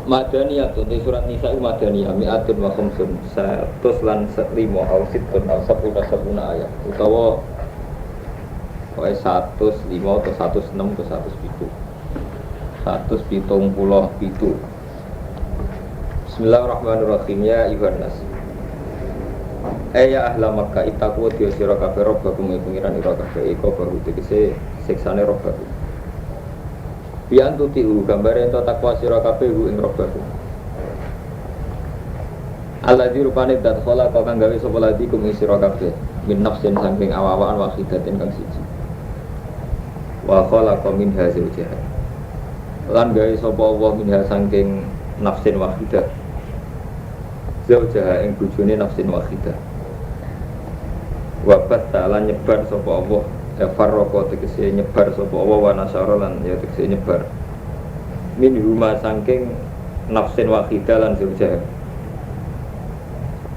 Madaniyah tuh di surat Nisa itu Madaniyah mi'atun wa khamsun 100 lan 5 au sittun au sabuna ayat utawa pokoke 105 atau 106 atau 107 Bismillahirrahmanirrahim ya ayuhan nas ya ahla Makkah itaku dia sira kabeh robbakum pengiran ira kabeh iko baru tegese siksane robbakum bian tutiu gambare ento takwa sira kabeh ing robbakum alladzi rupane dat khala kang gawe sapa ladi kum sira kabeh min nafsin saking awawan wahidatin kang siji wa khalaqa minha zawjaha lan gawe sapa Allah minha saking nafsin wahidah zawjaha ing bojone nafsin wahidah wa batta nyebar sapa Allah farraqo tegese nyebar sapa Allah wa nasyara lan ya tegese nyebar min huma saking nafsin wahidah lan zawjaha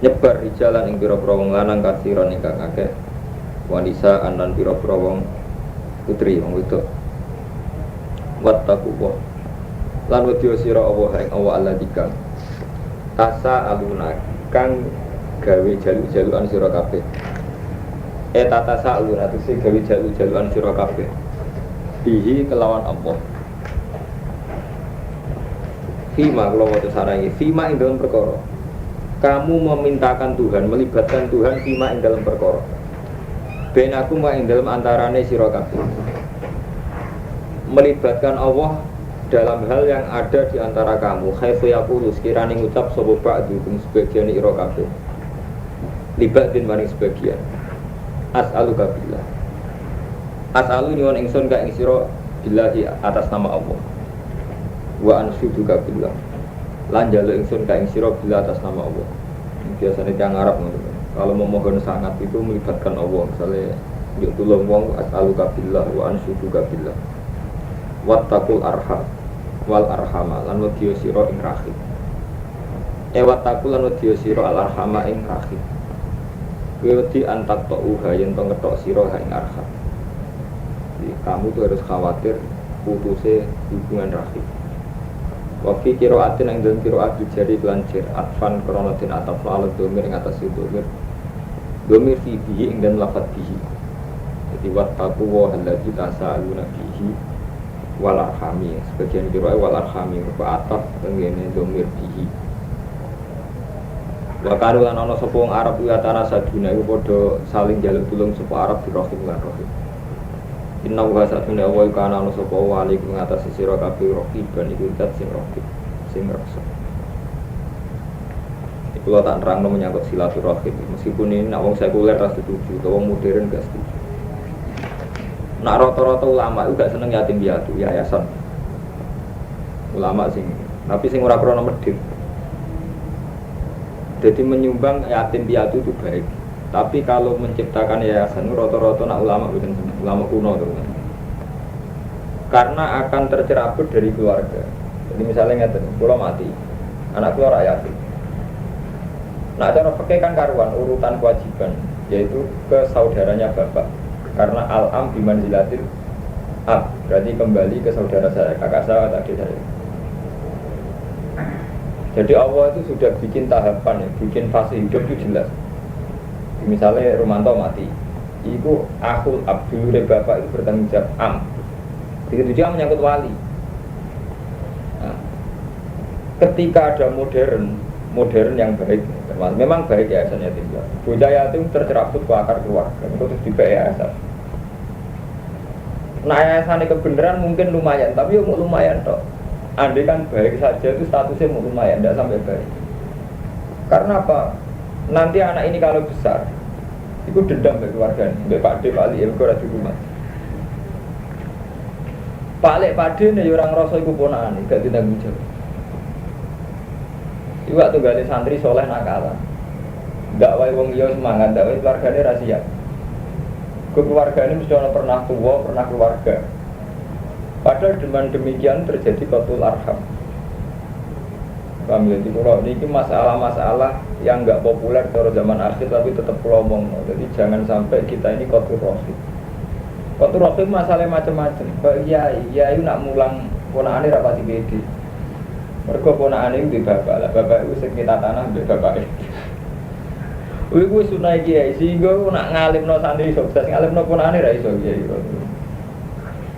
nyebar rijalan ing pira-pira wong lanang kasiron ingkang akeh wanisa lan pira-pira wong putri wong wedok wattaqullah lan wedya sira Allah ing Allah alladzika tasa aluna kang gawe jalu-jaluan sira kabeh tata sa'alun atuse gawe jalu-jaluan sira kabeh bihi kelawan Allah fima kula waca sarangi fima ing dalam perkara kamu memintakan Tuhan melibatkan Tuhan fima ing dalam perkara benakum wa ing dalam antarane sira kabeh melibatkan Allah dalam hal yang ada di antara kamu khaifu yaqulu sekirane ngucap sapa ba'du sebagian ira kabeh libatin maring sebagian as'aluka billah as'alu nyuwun ingsun ka ing sira billahi atas nama Allah wa anshuduka billah lan njaluk ingsun ka ing sira billah atas nama Allah biasanya yang Arab kalau memohon sangat itu melibatkan Allah misalnya yuk tulung wong as'aluka billah wa anshuduka billah wattaqul arham wal arhama lan wedya sira ing rahim wattaqul lan wedya sira al arhama ing rahim Wedi antak ta'uha yang pengetok siroh ing arham. Jadi kamu tuh harus khawatir putusnya hubungan rahim. Wafi kiroatin yang dalam kiroat dijari kelancir atfan kronotin ataf lalu domir yang atas itu domir fi bihi yang dalam lafad bihi. Jadi wattaku wahalladzi tasa'aluna bihi wal arhami. Sebagian kiroat wal arhami berupa ataf tenggene domir bihi. Wakaru lan ana sapa wong Arab ya tanah saduna iku padha saling njaluk tulung sapa Arab di rahim lan rahim. Inna wa satuna wa kana ana sapa wali ing atas sira kabeh rahiban iku zat sing rahim sing reksa. Iku lho tak nerangno menyangkut silaturahim meskipun ini nak wong sekuler ra setuju, wong modern gak setuju. Nak rata-rata ulama itu gak seneng yatim piatu, yayasan. Ulama sing tapi sing ora krana medhit. Jadi menyumbang yatim piatu itu baik. Tapi kalau menciptakan yayasan rata-rata nak ulama bukan ulama kuno tuh. Karena akan tercerabut dari keluarga. Jadi misalnya ngeten, kula mati, anak kula ra yatim. Nah cara pakai kan karuan urutan kewajiban yaitu ke saudaranya bapak. Karena al-am bimanzilatil ab, berarti kembali ke saudara saya, kakak saya atau adik saya. Jadi Allah itu sudah bikin tahapan ya, bikin fase hidup itu jelas. Misalnya Romanto mati, itu akul abdul bapak itu bertanggung jawab am. Begitu dia menyangkut wali. Nah, ketika ada modern yang baik, memang baik ya yayasannya tinggal. Bocah yatim tercerabut ke akar keluarga, itu terus di yayasan. Nah yayasannya kebenaran mungkin lumayan, tapi mau lumayan toh. Andai kan baik saja itu statusnya mau lumayan, tidak sampai baik. Karena apa? Nanti anak ini kalau besar, itu dendam ke keluarga. Sampai Pak D, Pak Ali, itu ada di rumah. Pak Ali, Pak D ini orang rasa itu ponaan, gak ditanggung jawab. Iwak tuh gali santri soleh nakalan. Dakwai wong iya semangat, dakwai keluarganya rahasia. Keluarga ini mesti pernah tua, pernah keluarga. Padahal dengan demikian terjadi qatul arham. Paham ya? Ini masalah-masalah yang enggak populer kalau zaman akhir tapi tetap ngomong. Jadi jangan sampai kita ini qatul rahim. Qatul rahim masalah macam-macam. Ya itu nak mulang ponakane rapati pede. Mergo ponakane iku di bapak lah, bapak iku sing minta tanah mbek bapake. Kuwi sunah kiai sehingga nak ngalimno santri sukses, ngalimno ponakane ra iso kiai.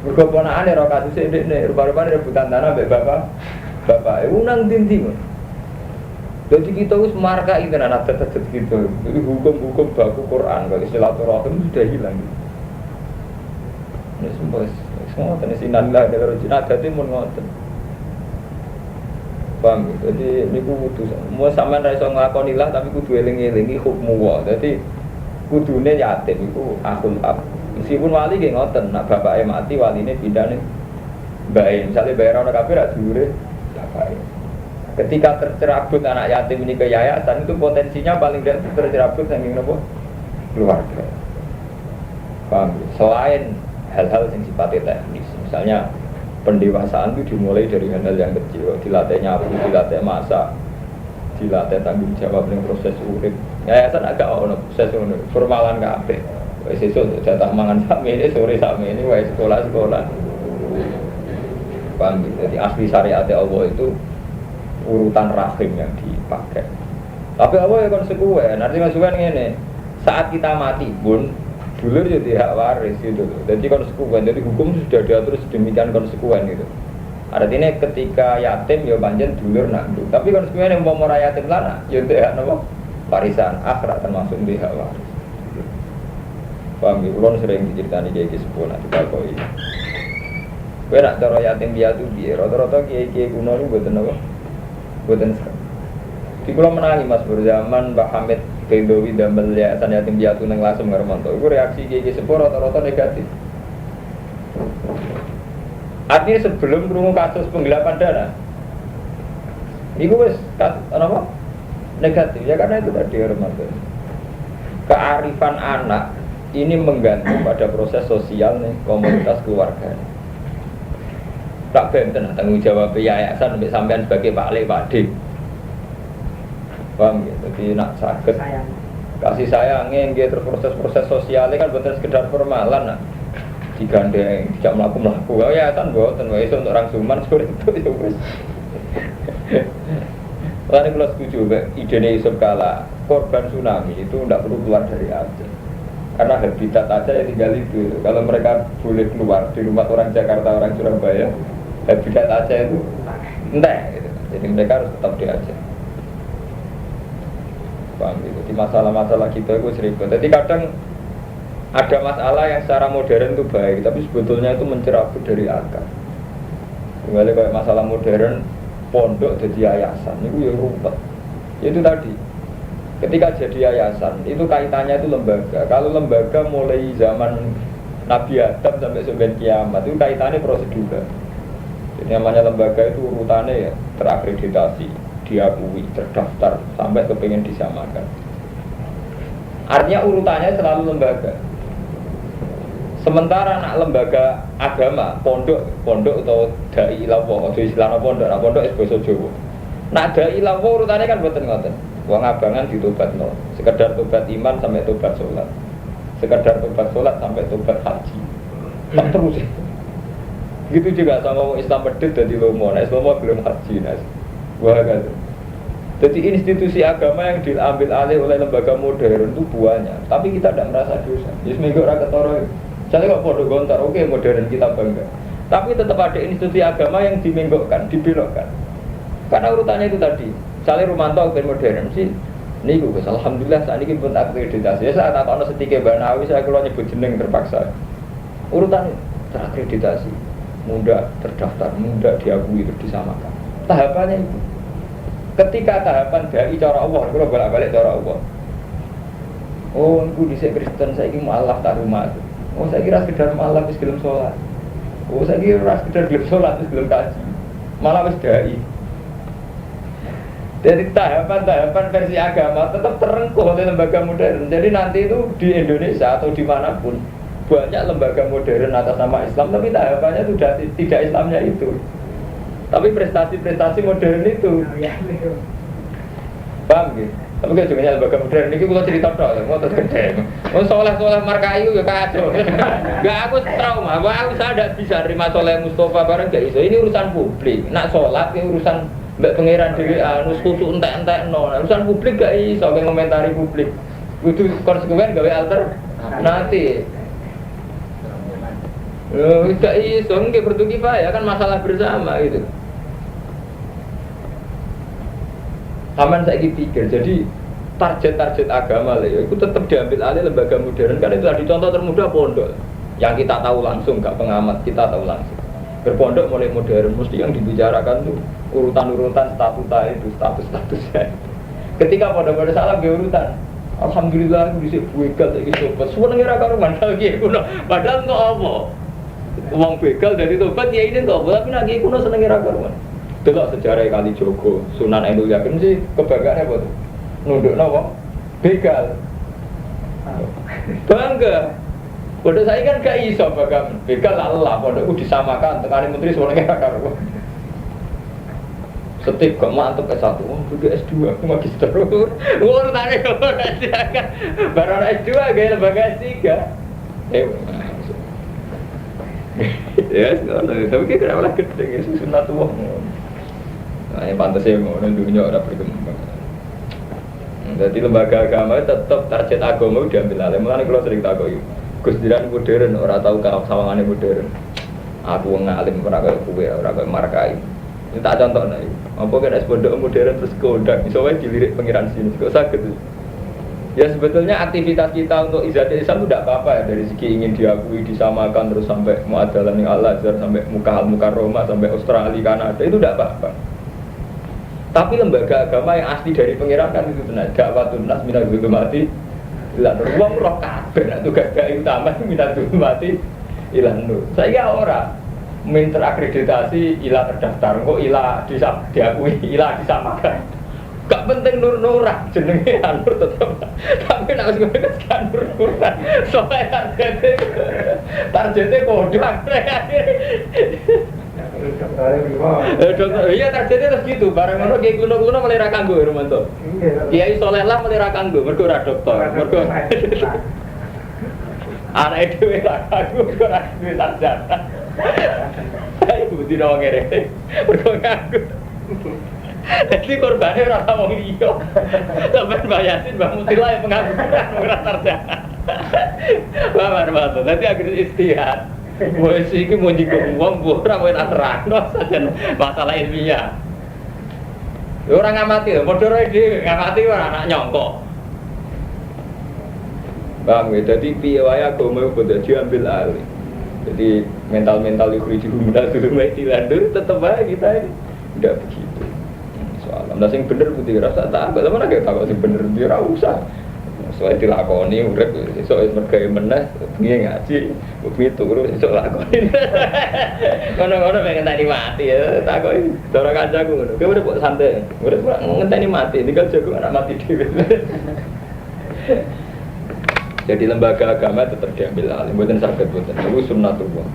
Mergo ponakane ra kasuse ndekne, rupa-rupane rebutan tanah mbek bapak iku nang ndi-ndi. Jadi kita harus marka itu anak tetap gitu. Jadi hukum-hukum baku Quran, kalau silaturahim sudah hilang. Ini semua tenis inallah dari Cina jadi mun ngoten. Paham? Jadi ini kudu semua sampean ra iso nglakonilah tapi kudu eling-elingi hukmu wa. Jadi kudune yatim iku akhul ab. Meskipun wali nggih ngoten, nak bapake mati waline pindhane bae. Misale bayar ana kafir ra dhuwure bapake. Ketika tercerabut anak yatim ini ke yayasan itu potensinya paling tidak tercerabut saking nopo keluarga. Paham? Selain hal-hal yang sifatnya teknis, misalnya pendewasaan itu dimulai dari hal-hal yang kecil, dilatih nyapu, dilatih masak, dilatih tanggung jawab dengan proses urip. Yayasan agak ono proses formalan kabeh. Wis sesuk jatah mangan sakmene, sore sakmene, wis sekolah. Paham? Jadi asli syariat Allah itu urutan rahim yang dipakai. Tapi apa ya konsekuen? Artinya konsekuen ini saat kita mati pun dulur jadi hak waris gitu. Jadi konsekuen. Jadi hukum sudah diatur sedemikian konsekuen gitu. Artinya ketika yatim ya panjen dulur nanggung. Tapi konsekuen yang mau yatim lana, ya untuk hak apa? Warisan akhirat termasuk di hak waris. Paham ya? Ulun sering diceritani kayak gitu sepuluh nanti kalau ini. Kowe nak cara yatim piatu piye? Rata-rata kiai-kiai kuno ini mboten apa? Mboten sak. Di kula menangi Mas berzaman Mbak Hamid Kedowi damel yayasan yatim piatu nang Lasem Ngarmonto. Iku reaksi kiai-kiai sepuh rata-rata negatif. Artinya sebelum krungu kasus penggelapan dana, iku wis apa? Negatif ya karena itu tadi Ramadan. Kearifan anak ini menggantung pada proses sosial nih komunitas keluarga. Tak benten tanggung jawab yayasan sampai sampean sebagai Pak Le Pak D. Paham gitu. Jadi nak sakit kasih sayangnya nggih terus proses sosialnya kan bukan sekedar formalan nak digandeng tidak melaku yayasan mboten wae untuk orang Suman sore itu ya wis. Lalu kalau setuju ide Yusuf Kala korban tsunami itu tidak perlu keluar dari Aceh karena habitat Aceh yang tinggal itu. Kalau mereka boleh keluar di rumah orang Jakarta orang Surabaya habitat Aceh itu entah gitu. Jadi mereka harus tetap di Aceh. Paham gitu. Jadi masalah-masalah kita itu seribut. Jadi kadang ada masalah yang secara modern itu baik, tapi sebetulnya itu mencerabut dari akar. Kembali kayak masalah modern, pondok jadi yayasan, itu ya rumput. Itu tadi, ketika jadi yayasan, itu kaitannya itu lembaga. Kalau lembaga mulai zaman Nabi Adam sampai sampai kiamat, itu kaitannya prosedur. Jadi namanya lembaga itu urutannya ya, terakreditasi, diakui, terdaftar, sampai kepengen disamakan. Artinya urutannya selalu lembaga. Sementara anak lembaga agama, pondok atau dai ilawo, atau istilah pondok es basa Jawa. Nak dai ilawo urutannya kan boten ngoten. Wong abangan ditobatno, sekedar tobat iman sampai tobat sholat, sekedar tobat sholat sampai tobat haji. Tak terus. Gitu juga sama Islam medit dari lomo, nah Islam belum haji nas. Wah kan. Jadi institusi agama yang diambil alih oleh lembaga modern itu buahnya, tapi kita tidak merasa dosa. Jadi seminggu orang ketoro. Misalnya kalau pondok gontar, oke modern kita bangga. Tapi tetap ada institusi agama yang dimenggokkan, dibelokkan. Karena urutannya itu tadi. Misalnya Rumanto ben modern sih, nih gue alhamdulillah saat ini pun terakreditasi. Ya saat aku ada sedikit Banawi, saya kalau nyebut jeneng terpaksa. Urutan terakreditasi, mudah terdaftar, mudah diakui, disamakan. Tahapannya itu. Ketika tahapan dai cara Allah, kalau balik cara Allah. Oh, aku di Kristen saya ini malah tak rumah. Oh, saya kira sekedar malah wis gelem sholat. Oh, saya kira sekedar gelem sholat wis gelem kaji. Malah wis dai. Jadi tahapan-tahapan versi agama tetap terengkuh oleh lembaga modern. Jadi nanti itu di Indonesia atau dimanapun banyak lembaga modern atas nama Islam, tapi tahapannya sudah tidak Islamnya itu. Tapi prestasi-prestasi modern itu. Paham gitu? Tapi kalau juga lembaga modern ini kalau cerita dong, mau terus gede. Mau soleh-soleh markayu ya kacau. Gak aku trauma, aku saya tidak bisa terima soleh Mustafa bareng gak iso. Ini urusan publik. Nak sholat ini urusan Mbak pangeran dhewe anus khusuk entek-entekno. Urusan publik gak iso ngomentari publik. Kudu konsekuen gawe alternatif. Gak iso nggih fardu kifayah kan masalah bersama gitu. Taman saiki pikir, jadi target agama lah, itu tetap diambil alih lembaga modern kan itu tadi contoh termudah pondok yang kita tahu langsung, gak pengamat kita tahu langsung. Berpondok mulai modern, mesti yang dibicarakan tuh urutan-urutan statuta itu statusnya. Ketika pondok-pondok salah dia urutan, alhamdulillah aku bisa begal tak gitu, semua negara karuan lagi kuno, padahal untuk apa? Uang begal dari tobat ya ini untuk apa? Tapi lagi kuno seneng negara karuan. Delok sejarah Kali Jogo, Sunan Endul Yakin sih kebanggaannya buat nunduk nawa begal. Bangga. Pada saya kan gak iso bagang begal lah, pondokku disamakan tengah menteri semuanya karuan. Setip gak mantep S1, udah S2, aku magister. Urutane kok kan. Baru S2 gaya lembaga S3. Ya, tapi kira malah gede ya sunatullah. Nah, yang pantasnya ngono dunia ora berkembang. Jadi lembaga agama tetap target agama diambil alih. Mulane kalau sering takoki, Gus Diran modern ora tahu sawangane modern. Aku wong alim ora kaya kowe, ora kaya markai. Ini tak contohna iki. Apa kena pondok modern terus kodak iso wae dilirik pengiran sini. Kok saged. Ya sebetulnya aktivitas kita untuk izatul Islam itu tidak apa-apa ya, dari segi ingin diakui, disamakan terus sampai muadalah ning Al-Azhar, sampai Mukahal Roma, sampai Australia, Kanada itu tidak apa-apa. Tapi lembaga agama yang asli dari pengiran kan itu benar. Dakwatun nas minal zulumati ila nur. Wong roh kabeh nek tugas gawe utama minal zulumati ila nur. Saya ora terakreditasi ila terdaftar, kok ila diakui, ila disamakan. Gak penting nur-nuran jenenge nur tetep. Tapi nek wis ngene kan nur-nuran. Soale targete kodang. Iya targetnya terus gitu, barang ngono kiai kuno-kuno melira kanggo Romanto. Kiai soleh lah melira kanggo, mergo ora dokter, mergo anake dhewe ra kanggo, ora duwe sarjana. Ayo budi wong ngene, mergo kanggo. Jadi korbannya ora wong liya. Sampeyan bayarin Mbak Mutila yang pengangguran ora sarjana. Paham Romanto, dadi akhirnya istihad. Wes iki mau nyinggung wong ora kowe tak terangno sajen masalah ilmiah. Ora ngamati lho, padha dhewe ngamati ora anak nyongko. Bang, jadi piye wae agama kudu diambil alih. Jadi mental-mental ikhri dihunda dulu wae dilandur tetep wae kita ini enggak begitu. Soalnya sing bener putih rasa tak ambek temen agak takok sing bener ora usah. Soalnya dilakoni urip esuk wis mergawe meneh bengi ngaji bengi turu esuk lakoni ngono-ngono pengen ngenteni mati ya takoki cara kancaku ngono kowe urip kok santai urip kok ngenteni mati tinggal jago anak mati dhewe. Jadi lembaga agama tetap diambil alih mboten saged mboten niku sunnatullah.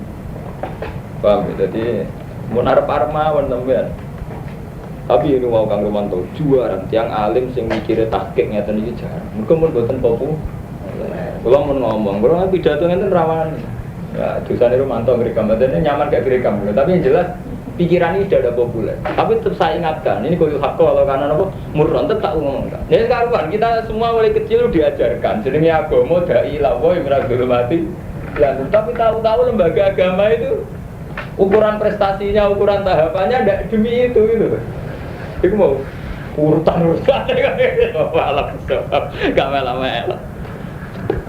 Paham ya? Jadi mun arep armawan sampean. Tapi ini mau Kang Romanto juara tiang alim sing mikire tahqiq ngeten iki jarang. Mergo mun boten popo. Kula mun ngomong, kula pidato ngeten rawan. Ya, dosane Romanto ngrekam batene nyaman gak direkam. Tapi yang jelas pikiran ini sudah populer. Tapi tetap saya ingatkan, ini koyo hak kalau kanan apa murron tetap ngomongkan. Ini karuan kita semua mulai kecil diajarkan. Jenenge agama dai lawo miragul mati. Ya, tapi tahu-tahu lembaga agama itu ukuran prestasinya, ukuran tahapannya ndak demi itu gitu. Iku mau urutan-urutan malah sebab gak melak-melak.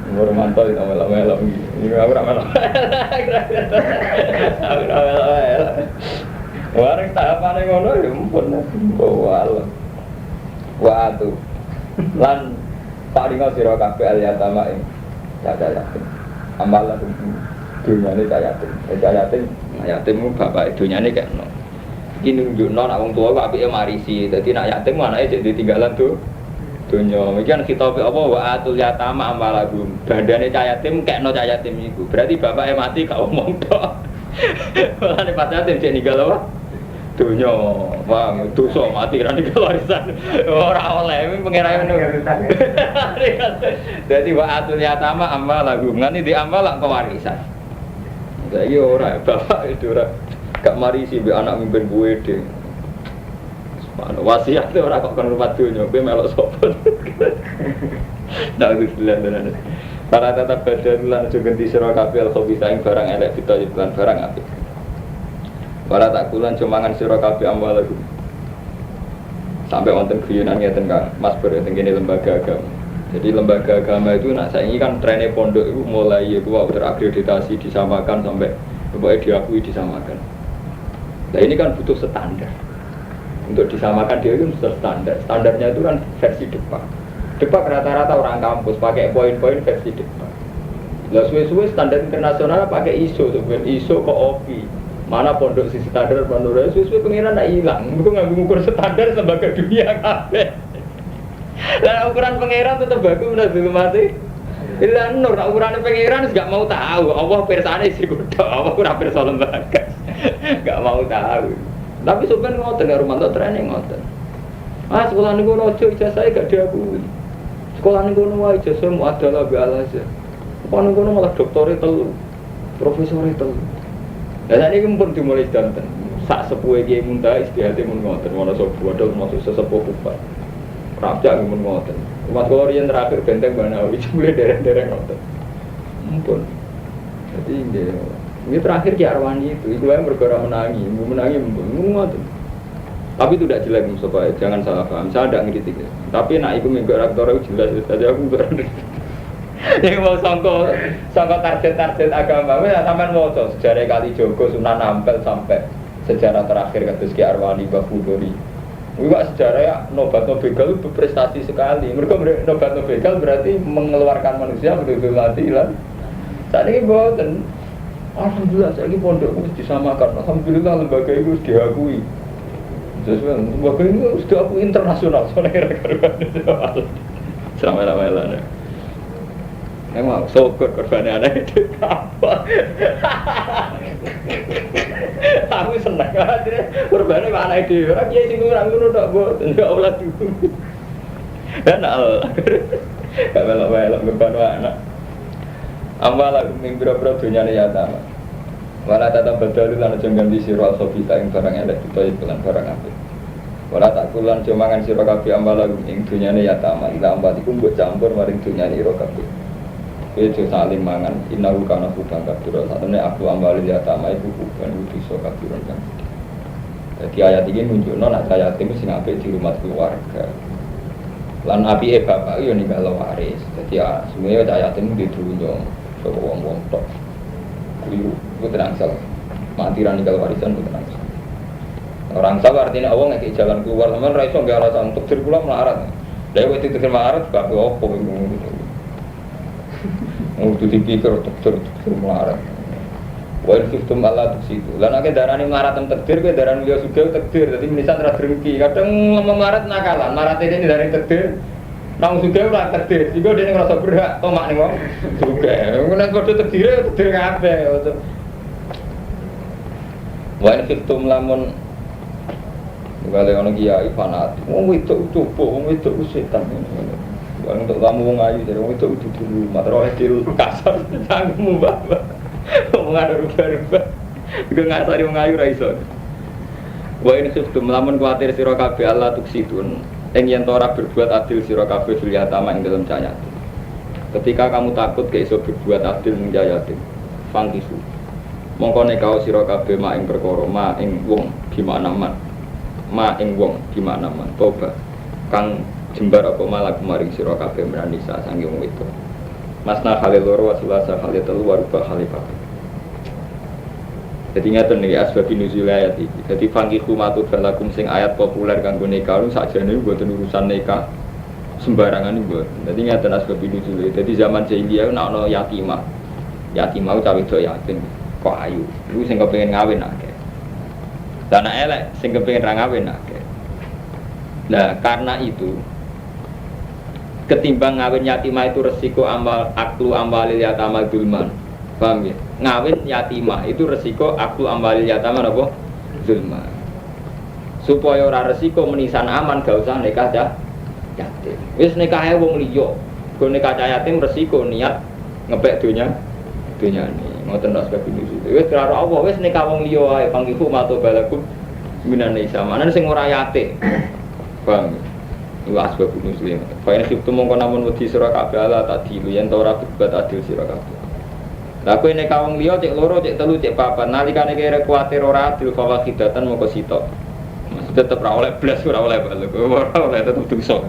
Umur mantap itu melak-melak ini aku melak. Aku melak. Wareng tahapane ngono ya ampun bawal. Waduh. Lan paringa sira kabeh aliyatama ing caca yatim. Amalan dunyane cayatin. Yatimmu bapak dunyane kekno. Iki nunjukno nek wong tuwa kok apike marisi. Dadi nek yatim anake jek ditinggalan tuh donya. Iki kan kitabe apa wa atul yatama amwalahum. Bandane cah yatim kekno cah yatim iku. Berarti bapake mati gak omong tok. Mulane pas yatim jek ninggal apa? Donya. Wah, dosa mati ra ninggal warisan. Ora oleh pengerane ngono. Dadi wa atul yatama amwalahum. Ngene di amal lak kewarisan. Saiki ora bapak itu ora gak mari sih be anak mimpin gue deh. Mana wasiat ora kok kon rumat donya, kowe melok sapa? Nauzubillah tenan. Para tetap badan lan aja ganti sira kabeh al-khabisa ing barang elek ditoyib lan barang apik. Para tak kulan cumangan sira kabeh amwal. Sampai wonten guyonan ngeten Kang, Mas Ber teng kene lembaga agama. Jadi lembaga agama itu nak saiki kan trennya pondok itu mulai ya gua terakreditasi disamakan sampai pokoknya diakui disamakan. Nah ini kan butuh standar. Untuk disamakan dia itu sudah standar. Standarnya itu kan versi Depak. Depak rata-rata orang kampus pakai poin-poin versi Depak. Lah suwe-suwe standar internasional pakai ISO, sebenarnya ISO ke OPI. Mana pondok sisi standar pondok suwe-suwe pengiran ndak hilang. Mergo nganggo ngukur standar lembaga dunia kabeh. Lah ukuran pangeran tetap bagus udah dulu mati. Ilah nur ukuran pangeran gak mau tahu. Allah persane sih kudu. Allah ora perso lembaga. Gak mau tahu. Tapi sebenarnya ngoten karo mantuk training ngoten. Ah sekolah niku ono ojo ijazah gak diakui. Sekolah niku ono wae ijazah mu adalah bi alaja. Apa niku malah doktore telu. Profesore telu. Lah sakniki mumpun dimulai danten. Sak sepuhe Kiai Muntaha istihate mun ngoten, ana sapa bodho masuk sesepuh kupat. Raja ngemun ngoten. Umat kula riyen terakhir benteng Banawi jebule dereng-dereng ngoten. Mumpun. Jadi ini terakhir Ki Arwani itu yang bergora menangi mumpun ngoten. Tapi itu tidak jelek Mustafa, jangan salah paham. Saya tidak ngiritik. Tapi nak iku minggu rektor itu jelas saja aku berani. Yang mau sangka target agama, sampean maca sejarah Kalijogo Sunan Ampel sampai sejarah terakhir kados Ki Arwani Babudori. Juga sejarah ya Nobatno Begal itu berprestasi sekali. Mereka Nobatno Begal berarti mengeluarkan manusia betul-betul mati lah. Saat ini boten. Alhamdulillah saya ini pondok harus disamakan. Alhamdulillah lembaga itu harus diakui. Sesuai lembaga ini harus diakui internasional. Soalnya kira-kira selama-lamanya. Emang syukur korbannya ada itu apa? Aku senang aja. Korbannya mana itu? Orang dia sih kurang dulu tak buat, enggak ulah dulu. Dan Allah, gak melok korban anak. Amal aku mimpi-mimpi dunia ni nyata. Walau tetap berdalil dan jangan ganti sirwal sobita yang barang elek itu bulan barang apa. Walau tak kulan cumangan sirwal kafi amal aku yang dunia ni nyata. Ila ambat iku mbok campur maring dunia ni rokafi. Itu saling mangan, innahu kana hubang kabira. Satune aku ambali yatama iku hubang bisa kabiran kan. Jadi ayat ini nunjukno nek yatim sing apik di rumah keluarga. Lan apike bapak yo ninggal waris. Jadi semuanya cah yatim di dunya sapa wong-wong tok. Kuwi tenang sal. Mati ra ninggal warisan tenang sal. Orang sabar artinya Allah ngekek jalan keluar, sampean ra iso nggak rasa untuk sirkular melarat. Dewe itu melarat gak opo ngono. Untuk dipikir untuk melarat. Wain sistem Allah itu situ. Lalu nak darani melarat yang takdir, ke darani dia suka takdir. Jadi misalnya terus dengki. Kadang ngomong melarat nakalan. Melarat ini dari takdir. Nang suka ulah takdir. Jika dia ngerasa berhak, tomak nih wong. Suka. Kemudian kalau takdir apa? Wain sistem lamun. Kalau orang kiai fanatik. Wong itu coba, wong itu setan. Untuk kamu ngayu dari orang itu dulu materi kecil kasar tanggung bapak mengaruh rubah juga ngasari mengayu raison. Wah ini sudah melamun khawatir siro kafe Allah tuksitun yang tora berbuat adil siro kafe filiyatama yang dalam cahaya. Ketika kamu takut keiso berbuat adil yang jayatin fangkisu mongkone kau siro kafe ma ing perkoro ma ing wong gimana man ma ing wong gimana man toba kang jembar apa malah kemarin sira kabeh menanisa sange wong itu. Masna khalil loro wasilasa khalil telu warubah khalifah. Jadi ngaten niki asbab nuzul ayat iki. Dadi fangkihu matu balakum sing ayat populer kanggo nikah lu sakjane mboten urusan nikah sembarangan mboten. Dadi ngaten asbab nuzul. Dadi zaman jahiliyah ana yatimah. Yatimah cawe do yatim kok ayu. Iku sing kepengin ngawin akeh. Lah anak elek sing kepengin ra ngawin akeh. Nah, karena itu ketimbang ngawin yatimah itu resiko amal aklu ambalil yatama zulman. Paham ya? Ngawin yatimah itu resiko aklu ambalil yatama apa? Zulman. Supaya ora resiko menisan aman gak usah nikah cah yatim. Wis nikahe wong liya. Go nikah cah yatim resiko niat ngepek dunyane. Ngoten ndak sebab ini. Wis karo Allah wis nikah wong liya ae panggihu mato balakum minan nisa mana sing ora yate. Paham? Iku asbab muslim. Fa in khiftum mongko namun wedi sira kabeh ala tadilu yen ta ora berbuat adil sira kabeh. Lah kowe nek kawong liya cek loro cek telu cek papat nalikane kira kuwatir ora adil fa wakidatan mongko sitok. Masih tetep ora oleh blas ora oleh balik. Ora oleh tetep dosa.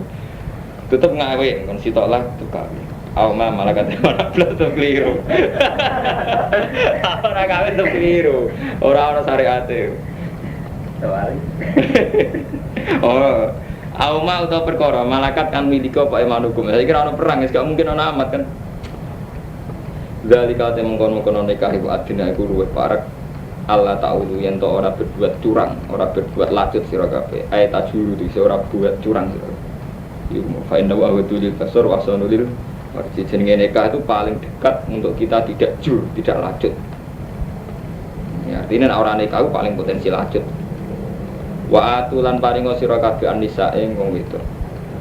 Tetep ngawe kon sitok lah tukar. Auma malaikat ora blas to keliru. Ora gawe to keliru. Ora ana syariate. Tawali. Oh, auma utawa perkara malaikat kan miliki apa imanukum. Saya kira ana perang, gak mungkin ana amat kan. Zalika te mengkon-mengkon nikah iku adina iku luwih parek. Allah ta'ala yen to ora berbuat curang, ora berbuat lacut sira kabeh. Ayat tajuru iki ora buat curang sira. Iku fa inna wa tudil tasar wa sanulil. Arti jenenge nikah itu paling dekat untuk kita tidak jur, tidak lacut. Ya, artinya orang nikah itu paling potensi lacut. Wa atulan paringo sira kabeh anisa ing wong wedok.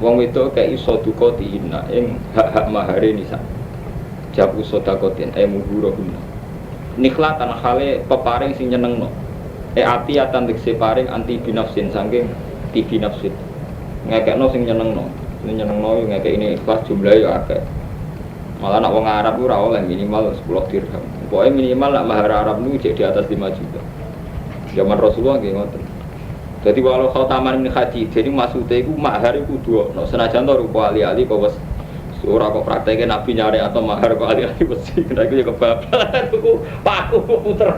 Wong wedok kei sedekah dihina ing hak-hak mahare nisa. Jabu sedekatin muhuruhunna. Nikhlatan khale peparing sing nyenengno. Atiatan tekse paring anti binafsin saking tibi nafsin. Ngekekno sing nyenengno. Sing nyenengno yo ngekek ini ikhlas jumlahe yo akeh. Malah nak wong Arab ora oleh minimal 10 dirham. Pokoke minimal nak mahar Arab niku di atas 5 juta. Zaman Rasulullah nggih ngoten. Jadi walau khataman min haji, jadi maksudnya itu mahar itu dua. No, senajan to rupa ali-ali kok wis ora kok prakteknya Nabi nyari atau mahar kok ali-ali mesti kena iku ya kebablasan tuku paku puter.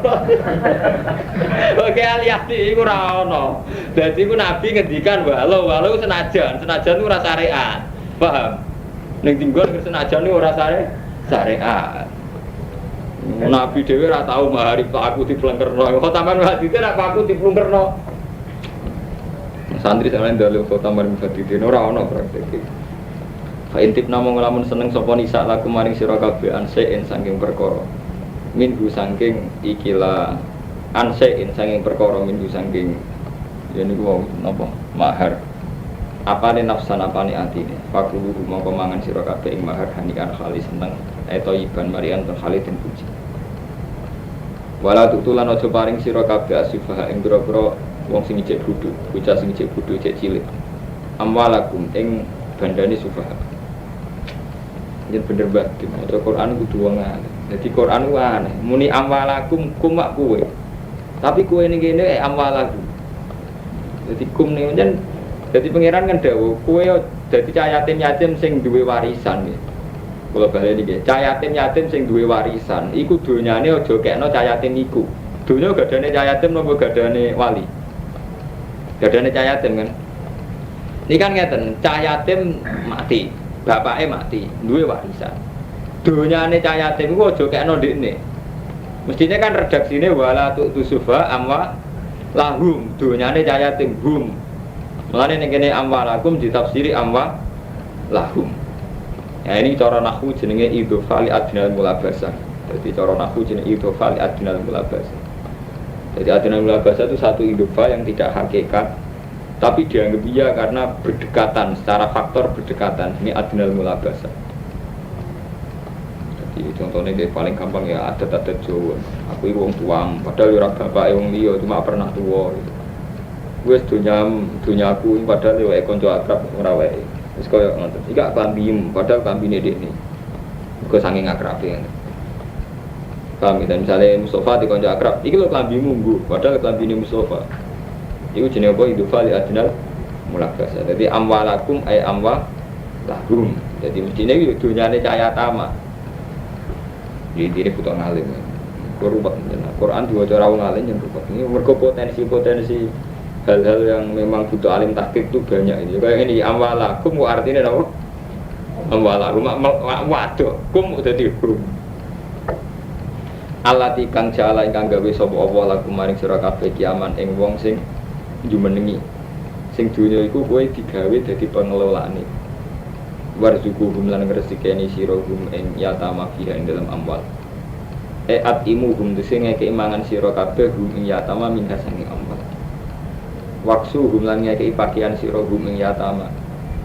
Oke ali-ali iku ora ono. Dadi iku Nabi ngendikan walau senajan itu ora syariat. Paham? Ning tinggon senajan iku ora syariat. Nabi dhewe ora tau mahar paku diplengkerno. Khataman hadis ora paku diplengkerno. Santri sampeyan dalil kota maring badhe ora ana praktek. Fa intip namung lamun seneng sapa nisa laku maring sira kabeh ansein saking perkara. Minhu saking ikilah ansein saking perkara minhu saking yen niku napa mahar. Apane nafsan apane atine. Fakulu mongko mangan sira kabeh ing mahar hanikan khalis seneng eta iban marian ten khalid den puji. Wala tutulan aja paring sira kabeh asifah ing boro-boro wong sing cek bodho, bocah sing cek bodho cek cilik. Amwalakum ing bandane sufaha. Yen bener banget maca Quran kudu wong aneh. Dadi Quran ku aneh. Muni amwalakum kum mak kowe. Tapi kowe ning kene amwalakum. Dadi kum ning jen dadi pangeran kan dawuh, kowe dadi cah yatim sing duwe warisan nggih. Kula baleni nggih, cah yatim sing duwe warisan iku donyane aja kekno cah yatim iku. Donya gadane cah yatim napa gadane wali? Gadane cah yatim kan. Ini kan ngeten, cah yatim mati, bapake mati, duwe warisan. Donyane cah yatim iku aja kekno ndekne. Mestine kan redaksine wala tusufa amwa lahum, donyane cah yatim hum. Mulane ning kene amwalakum ditafsiri amwa lahum. Ya ini cara nahwu jenenge idhofa li adnal mulabasah. Jadi cara nahwu jenenge idhofa li adnal mulabasah. Jadi adnal mulabasah itu satu idhofa yang tidak hakikat, tapi dianggap iya karena berdekatan, secara faktor berdekatan. Ini adnal mulabasah. Jadi contohnya kayak paling gampang ya adat-adat Jawa. Aku itu wong tuang, padahal ora bapake wong liya, cuma pernah tuwa. Wes dunya aku padahal yo kanca akrab ora wae. Wis koyo ngoten. Iki kambim, padahal kambine dekne. Mergo saking akrabe. Kami dan misalnya Mustafa di kanca akrab, iki lho klambimu nggo, padahal klambine Mustafa. Iku jenenge apa? Idhofa li adnal mulabasah. Jadi amwalakum ay amwa lahum. Jadi mestine iki dunyane cahaya tama. Jadi ini butuh ngalim. Korubak Quran diwaca ra wong alim yang rubak. Ini mergo potensi hal-hal yang memang butuh alim tahqiq itu banyak ini. Kayak ini amwalakum artinya apa? Amwalakum waduh, kum dadi hum. Allati kang jala ingkang gawe sapa apa lakum maring sira kabeh kiaman ing wong sing jumenengi. Sing dunya iku kowe digawe dadi pengelolaane. Warzuquhum lan ngresikeni sira hum ing yatama fiha ing dalam amwal. Atimuhum sing ngekeki mangan sira kabeh hum ing yatama minha sange amwal. Waksu hum lan ngekeki pakaian sira hum ing yatama.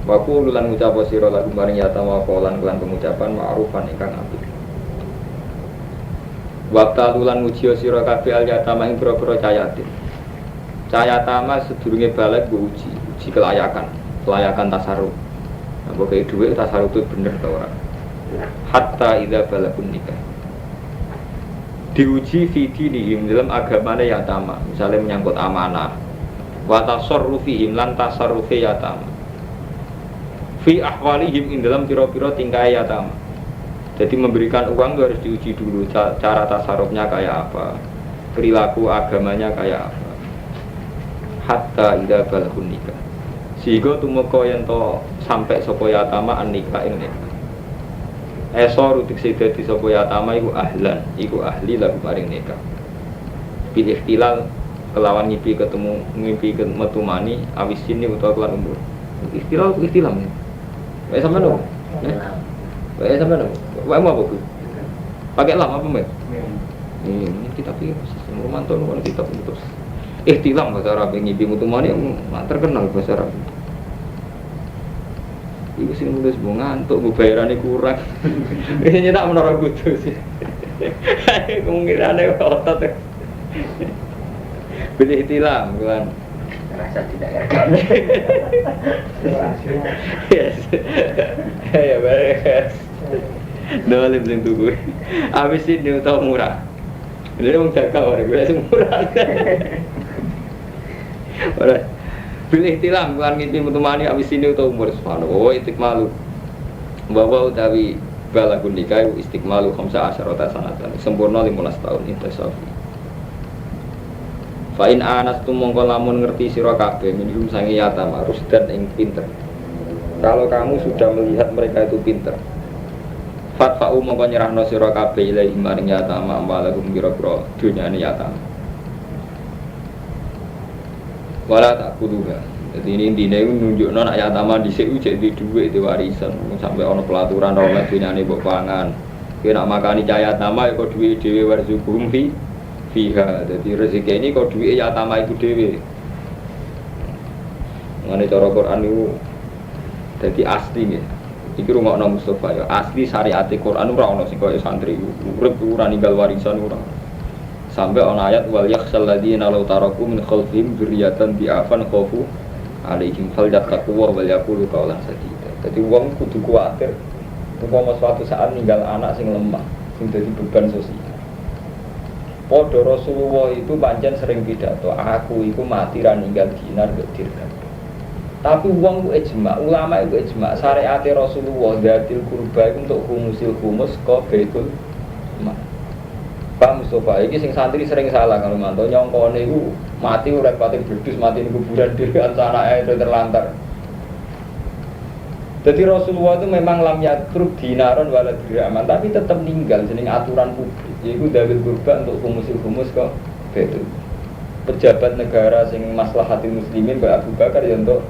Wa qul lan ngucap sira lagu maring yatama lan kelan pengucapan ma'rufan ingkang apik. Waktu lulan mujiyo siro kabeh al yatama ing pira-pira cayatin. Cahaya tama sedurunge balik gue uji kelayakan tasarruf. Nah, pokoknya duit tasarruf itu bener tau orang. Hatta idza balakun nikah. Diuji fidinihim dalam agamanya yatama, misalnya menyangkut amanah. Wa tasarrufihim lan tasarrufi yatama. Fi ahwalihim in dalam piro-piro tingkah yatama. Jadi memberikan uang itu harus diuji dulu cara tasarrufnya kayak apa, perilaku agamanya kayak apa. Hatta idza balakun nikah. Sehingga tumeka yen to sampai sapa yatama an nikah ing nikah. Esor utik dadi sapa yatama iku ahlan, iku ahli lagu maring nikah. Bil ikhtilal kelawan ngimpi metu mani awis sini utawa kelan umur. Ikhtilal. Wae sampean lho. Wae sampean lho. Wae mau apa, Bu? Pakai lam apa, Mbak? Ini kitab iki semua mantun ono kitab terus. Ihtilam bahasa Arab ngimpi metu mani terkenal bahasa Arab. Iku sing nulis mau ngantuk, bayarane kurang. Ini tak menara kudu sih. Kemungkinane otot. Beli ihtilam kan. Rasa tidak ya. Yes. Ya beres. Dolim sing tuku. Habis ini tau murah. Jadi wong dagang ora gue murah. Ora. Pilih tilam kan ngimpi metu mani habis ini utawa umur subhanallah. Wa istiqmalu. Bahwa utawi balagun nikah istiqmalu 15 sanatan. Sempurna 15 tahun intisafi. Fa in anastum mongko lamun ngerti sira kabeh minhum sange yatama rusdan ing pinter. Kalau kamu sudah melihat mereka itu pinter. Fatfa'u mongko nyerahno sira kabeh ilahi maring yatama ambalahum kira-kira dunyane yatama. Wala tak kuduga. Jadi ini intine nunjukno nek yatama dhisik ujek di dhuwit di warisan sampai ana pelaturan ora dunyane mbok pangan. Ki nek makani cahaya yatama ya kok dhuwit dhewe warzukum fiha. Jadi rezeki ini kok dhuwit yatama itu dhewe. Ngene cara Quran niku dadi asli nggih. Iki rungokno Mustofa ya asli syariat Quran ora ana sing kaya santri urip ora ninggal warisan ora. Sampai ana ayat wal yakhshal ladina law taraku min khalfihim dzurriyyatan bi'afan khafu alaihim falyattaqu wa yaqulu qawlan sadida. Dadi wong kudu kuwatir umpama suatu saat ninggal anak sing lemah, sing dadi beban sosial. Padha Rasulullah itu pancen sering pidato, aku iku mati ra ninggal dinar mbek dirham. Tapi wong ku ijma, ulama itu ijma, syariat Rasulullah dzatil qurba untuk humus ka Baitul Mal. Pak Mustafa iki sing santri sering salah kalau mantau nyongkone iku mati ora pati bledus mati ning kuburan dhewe anake terlantar. Jadi Rasulullah itu memang lam yatruk dinaron wala dirhaman tapi tetap ninggal jeneng aturan publik yaiku dawil qurba untuk humus ka Baitul. Pejabat negara sing maslahatil muslimin Mbak Abu Bakar ya untuk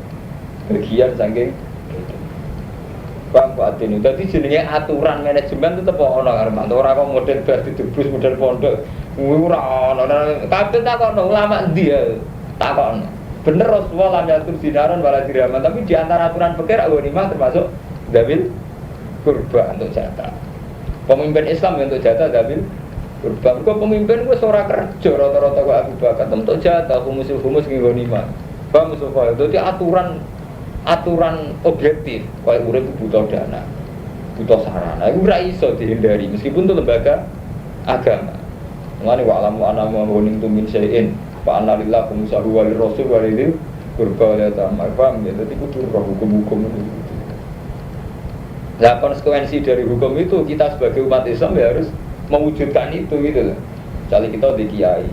bagian saking Bang Pak Adin, jadi jenenge aturan manajemen tetep ana karo mantu ora kok model bar didebus model pondok. Ora ana. Kabeh takokno ulama endi ya? Takokno. Bener Rasulullah lam yatur dinaron wala dirhaman, tapi di antara aturan fikih ghanimah termasuk dawil kurba untuk jatah. Pemimpin Islam untuk jatah dawil kurba. Kok pemimpin wis ora kerja rata-rata kok Abu Bakar untuk jatah humus ning ghanimah. Bang Mustafa, itu aturan objektif, kayak urip butuh dana, butuh sarana, itu ora iso dihindari meskipun itu lembaga agama. Ngene wa alamu ana mawning tu min syai'in, fa anna lillahi khumsahu wa lirrasul wa lil qurba wa tamar. Paham ya, dadi kudu hukum-hukum itu. Nah, konsekuensi dari hukum itu kita sebagai umat Islam ya harus mewujudkan itu gitu loh. Misalnya kita di kiai.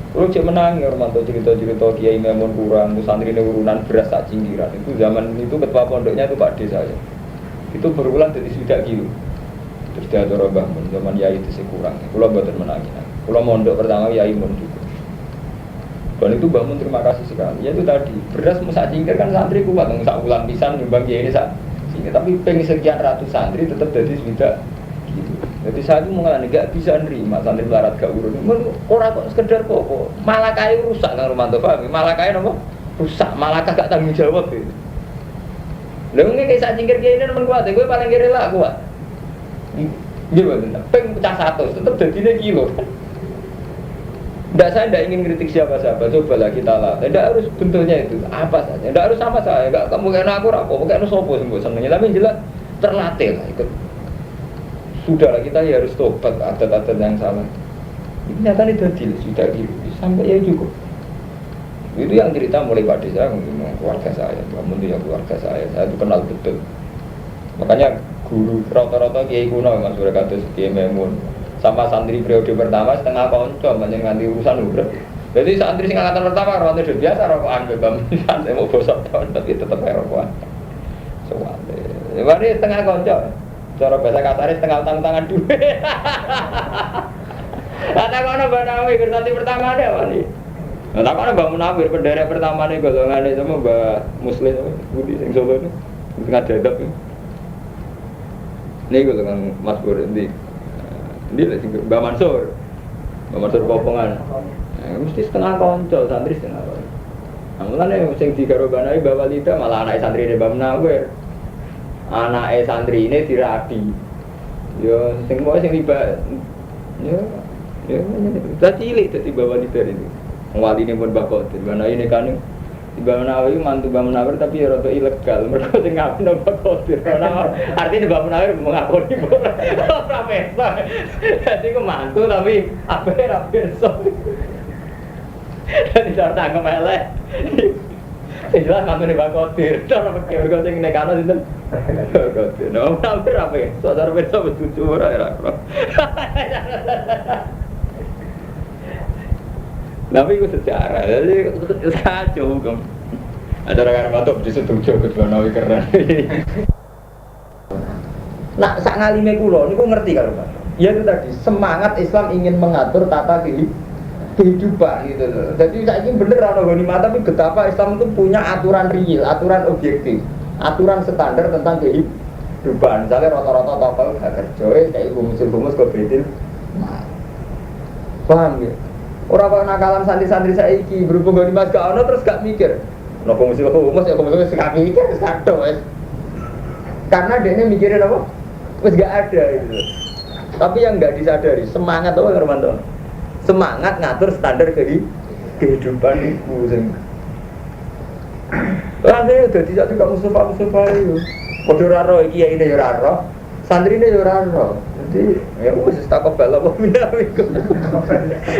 Kalau cek menang, Romanto cerita-cerita Kiai Memun kurang, santri ini urunan beras tak cinggiran. Itu zaman itu ketua pondoknya itu Pak D saya. Itu berulang jadi sudah kilo. Terus dia ada bangun zaman Yai itu kurang. Kalau buatan menangin. Kalau mondok pertama Yai Mun juga. Dan itu bangun terima kasih sekali. Ya itu tadi beras musak cingkir kan santri kuat, musak ulang pisan nyumbang Kiai ini sak. Tapi pengen sekian ratus santri tetap jadi sudah. Jadi saya itu mengalami nggak bisa nerima santri melarat gak urun. Orang kok sekedar kok malah kayu rusak kan Romanto paham? Malah kayu apa? Rusak, malah gak tanggung jawab itu. Lalu ini kayak saya cingkir kayak ini teman kuat, gue paling kiri lah kuat. Gimana? Peng pecah 100, tetap jadinya kilo. Saya tidak ingin kritik siapa-siapa, cobalah kita lah. Tidak harus bentuknya itu, apa saja. Tidak harus sama saya, enggak kamu kena aku rapo, kena sopo sembuh senengnya. Tapi jelas terlatih lah ikut. Sudahlah kita ya harus tobat adat-adat yang salah. Ini nyatanya dadil sudah gitu, sampai ya cukup. Itu yang cerita mulai Pak Desa, keluarga saya, kamu itu ya keluarga saya itu kenal betul. Makanya guru rata-rata kiai kuno Mas Surakatus Kiai Memun sama santri periode pertama setengah konco banyak nganti urusan udah. Jadi santri sing angkatan pertama rata udah biasa rokokan bebam santai mau bosok tahun tapi tetap rokokan. Soalnya, ini setengah konco. Cara bahasa kasarnya setengah tangan duit. Kata kono Mbak Nawi santri pertama ada wali. Nah, kono Mbak Munawir pendera pertama nih golongan sama Mbak Muslim Budi sing Solo ini tengah dadap. Ini golongan Mas Bur ini Mbak Mansur Popongan mesti setengah konco, santri setengah konco anggulannya yang digarobanai Mbak Walida malah anak santri ini Mbak Menawir anak santri ini dirapi ya, semua yang tiba ya sudah cilik jadi Mbak Walida ini wali ini pun Mbak Kodir karena ini kan Mbak Menawir mantu Mbak Menawir tapi ya rada ilegal mereka sing ngapain Mbak Kodir artinya Mbak Menawir mengakoni ora pesta jadi ku mantu tapi apa ora pesta jadi cara tangkap elek jelas mantune Mbak Kodir cara pakai sing nekano sinten Kodir no Menawir ora pesta cara pesta betutu ora tapi itu sejarah, jadi kacau kan. Ada rekan batuk di situ jauh kedua nawi keren. Nak sak ngalime kulo, niku ngerti kalau Pak. Ya itu tadi semangat Islam ingin mengatur tata kehidupan gitu. Jadi saya ingin bener ana ghanimah tapi betapa Islam itu punya aturan real, aturan objektif, aturan standar tentang kehidupan. Misalnya rata-rata tokoh gak kerja, kayak humus kok bedil. Paham ya? Orang kok nakalan santri-santri saiki berhubung ghanimah gak ono terus gak mikir. Nopo mesti humus ya komunis gak mikir sakdo wis. Karena dia mikirin apa? Wis gak ada gitu. Tapi yang gak disadari semangat apa Hermanto? Semangat ngatur standar kehidupan itu sing. Rasane dadi sak juga Mustafa itu. Padha ora ro iki ya ide ora ro. Santrine yo ora ro. Jadi ya wis tak kebal apa minawi.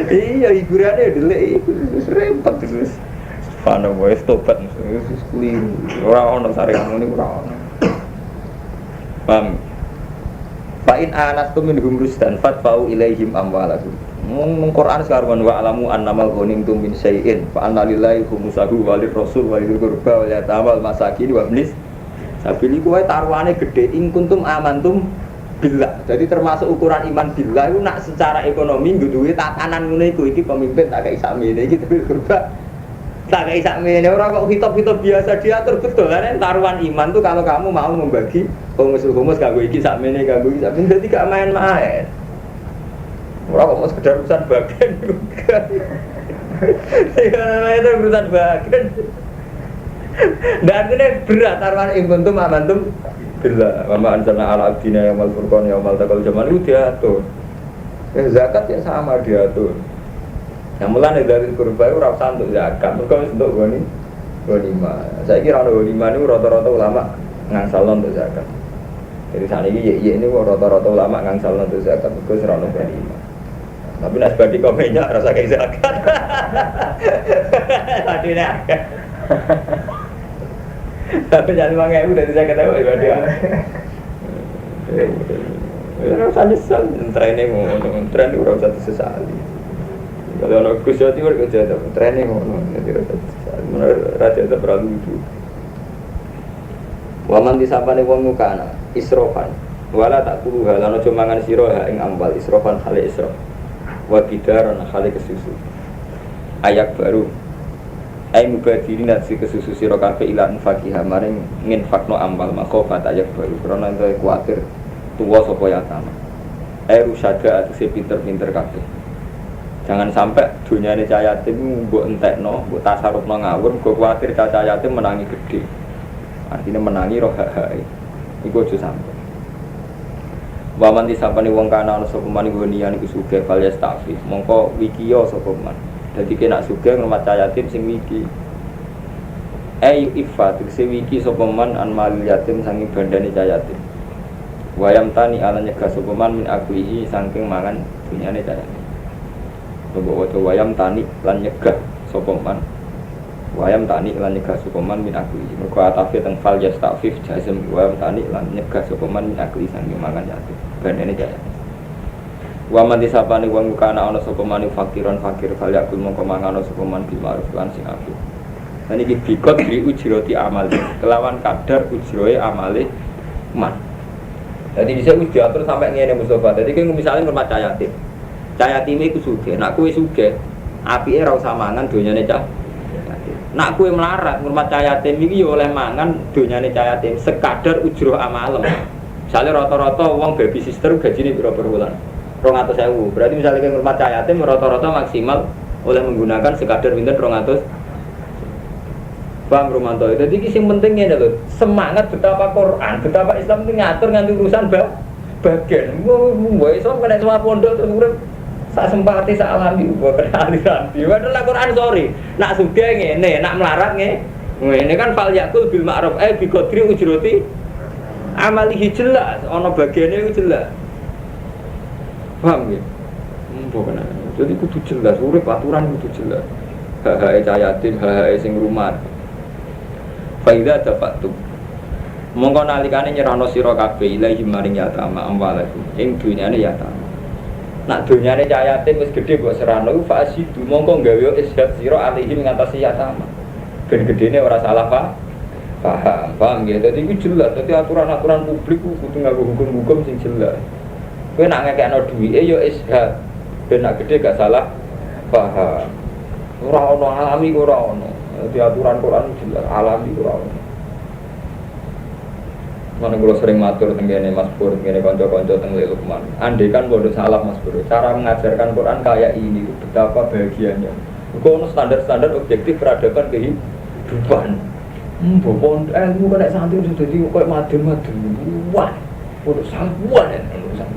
Iya hiburane dhelik repot terus. Fano wis tobat wis keliru. Ora ono saringan ngene ora ono. Paham? Fa in anastum minhum rusdan fatfa'u ilaihim amwalahum. Mung Quran sekarang wa alamu annamal ghanimtum min syai'in fa anna lillahi khumsahu wa lirrasul wa lil qurba wal yatama wal masakin wa ibnis sabili kuwi taruhane gede ing kuntum amantum billah. Jadi termasuk ukuran iman billah itu nak secara ekonomi duwe tatanan ngene iku iki pemimpin tak kei sakmene iki tapi kurba tak kei sakmene ora kok hitop-hitop biasa diatur betul kan taruhan iman tuh kalau kamu mau membagi humus kanggo iki sakmene kanggo iki sakmene dadi gak main-main. Ora kok mau sekedar urusan bagian juga. Ya itu urusan bagian. Dan ini berat taruhan iman tuh amantum bila mama anzalna ala abdina yaumul furqan yaumul taqal jamal itu diatur. Zakat ya sama diatur. Yang mulane dari kurba itu ora usah untuk zakat, mergo wis untuk ghanimah. Saya kira ana ghanimah niku rata-rata ulama ngangsalno untuk zakat. Jadi saniki ini rata-rata ulama ngangsalno untuk zakat, mergo ora ono ghanimah. Tapi nek badi komennya rasa kayak zakat. Tadi nek tapi jangan mangai udah saya ketahui ibadah dia. Ya rasa nyesal, training udah satu sesali. Kalau orang kusya itu kerja training nanti rasa sesali. Menurut raja itu berlalu itu. Waman disapane wong mukana isrofan. Wala tak kulu halano cumangan siroha ing ambal isrofan khali isrof. Wa bidaran khali kesusu. Ayat baru. Ai mubadirin nasi kesusu sira kabeh ilan fakihah maring nginfakno amal makhofat ayat baru karena ento kuwatir tuwa sapa ya sama. Ai rusada atuse pinter-pinter kabeh. Jangan sampai dunyane cah yatim mbok entekno, mbok tasarrufno ngawur, mbok kuwatir cah yatim menangi gede. Artinya menangi roh hak-hak. Iku aja sampe. Waman disapane wong kana ana sapa man ngonian iku sugih fal yastafi. Mongko wikiya sapa man. Jadi kena sugih ngurmat cah yatim sing wiki. Ifa tegese wiki sapa man an malil yatim saking bandane cah yatim. Wayam tani ala nyegah sapa man min aklihi saking mangan dunyane cah yatim. Bawa wayam tani lan nyegah sapa man. Wayam tani lan nyegah sapa man min aklihi. Mergo atafe teng fal yastafif jazm wayam tani lan nyegah sapa man min aklihi saking mangan yatim. Bandane cah yatim. Wa man disapane wong kana ana sapa man fakiran fakir fal yakul mongko mangan sapa man bil ma'ruf lan sing apik. Lan iki bikot bi ujrati amal kelawan kadar ujroe amale man. Jadi bisa diatur sampai ngene Mustafa. Jadi kan misalnya ngurmat cah yatim. Cah yatim iku sugih, nak kowe sugih, apike ora usah mangan donyane cah yatim. Nak kowe melarat ngurmat cah yatim iki ya oleh mangan donyane cah yatim sekadar ujroh amalem. Misale rata-rata wong baby sister gajine pira per wulan? 200.000. Berarti misalnya ke rumah cah yatim rata-rata maksimal oleh menggunakan sekadar pinten 200. Paham Romanto? Jadi yang pentingnya adalah semangat betapa Quran, betapa Islam itu ngatur nganti urusan bagian. Wah Islam kena semua pondok terus urip sak sempati sak alami buat aliran. Padahal Quran sorry. Nak sugih ngene, nak melarat ngene kan fal yakul bil ma'ruf bi qadri ujrati amalihi jelas, ana bagiane iku jelas. Paham ya? Bukan. Jadi kudu jelas, urip aturan kudu jelas. Hak-hak cah yatim, hak-hak sing rumah. Faida dapat tu. Mongko nalikane nyerahno sira kabeh ilahi maring yatama amwalakum. Ing dunyane yatama. Nak dunyane cah yatim wis gedhe mbok serahno iku fasidu mongko gawe ishad sira alihim ngatasi yatama. Ben gedene ora salah paham ya. Dadi iku jelas, dadi aturan-aturan publik kudu nganggo hukum-hukum sing jelas. Kowe nak ngekekno duwike ya ishad. Ben nak gedhe gak salah paham. Ora ono alami ora ono. Di aturan Quran jelas alami ora ono. Mana kula sering matur tengene Mas Pur, tengene kanca-kanca teng Lukman. Andai kan bodoh salah Mas Pur, cara mengajarkan Quran kayak ini betapa bahagianya. Kok ono standar-standar objektif peradaban kehidupan. Bopon ilmu kena santri sudah dadi koyo madun-madun. Wah, bodoh salah buan ya urusan.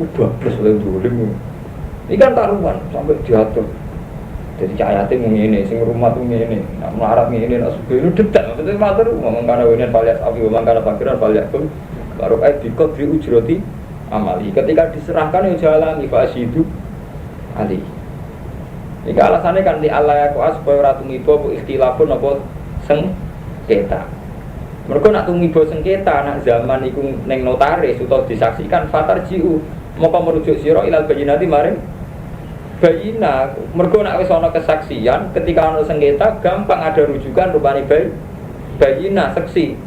Udah plus oleh dolim. Ini kan taruhan sampai diatur. Jadi cah yatim ngene, sing rumah tuh ngene, nak melarat ngene, nak sugih itu detail. Maksudnya matur ngomong kana wenen palias api, ngomong kana fakiran palias pun baru dikot di ujroti amali. Ketika diserahkan yang jalan ifasidu ali. Iki alasannya kan di Allah ya supaya ora tumiba apa ikhtilafun apa sengketa. Mergo nak tumiba sengketa nak zaman iku ning notaris utawa disaksikan fatarjiu moko merujuk sira ilal bayyinati maring bayina. Mergo nak wis ana kesaksian ketika ana sengketa gampang ada rujukan rupane bayina saksi.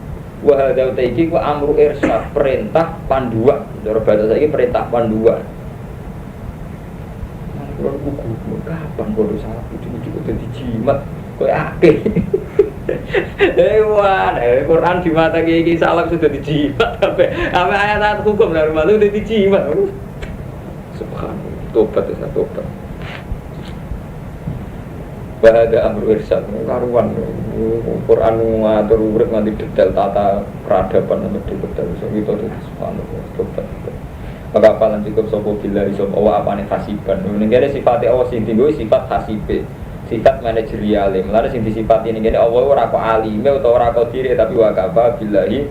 Wa hadza iki ku amru irsyad perintah panduan. Cara bahasa saiki perintah panduan. Kalau buku kapan bodoh sapi itu udah dijimat kau akeh. Wah, Quran di mata gigi salam sudah dijimat sampai ayat-ayat hukum dari malu udah dijimat. Subhanallah, tobat itu tobat. Bahada amru irsyad, karuan Quran ngatur urip nganti detail tata peradaban nganti detail so gitu subhanallah tobat. Maka apalan cukup sopo bila iso Allah apane hasiban. Nengene sifate Allah sing tinggo sifat hasibe. Sifat manajeriale. Mulane sing disifati nengene Allah ora kok alime utawa ora kok dire tapi wa kafa billahi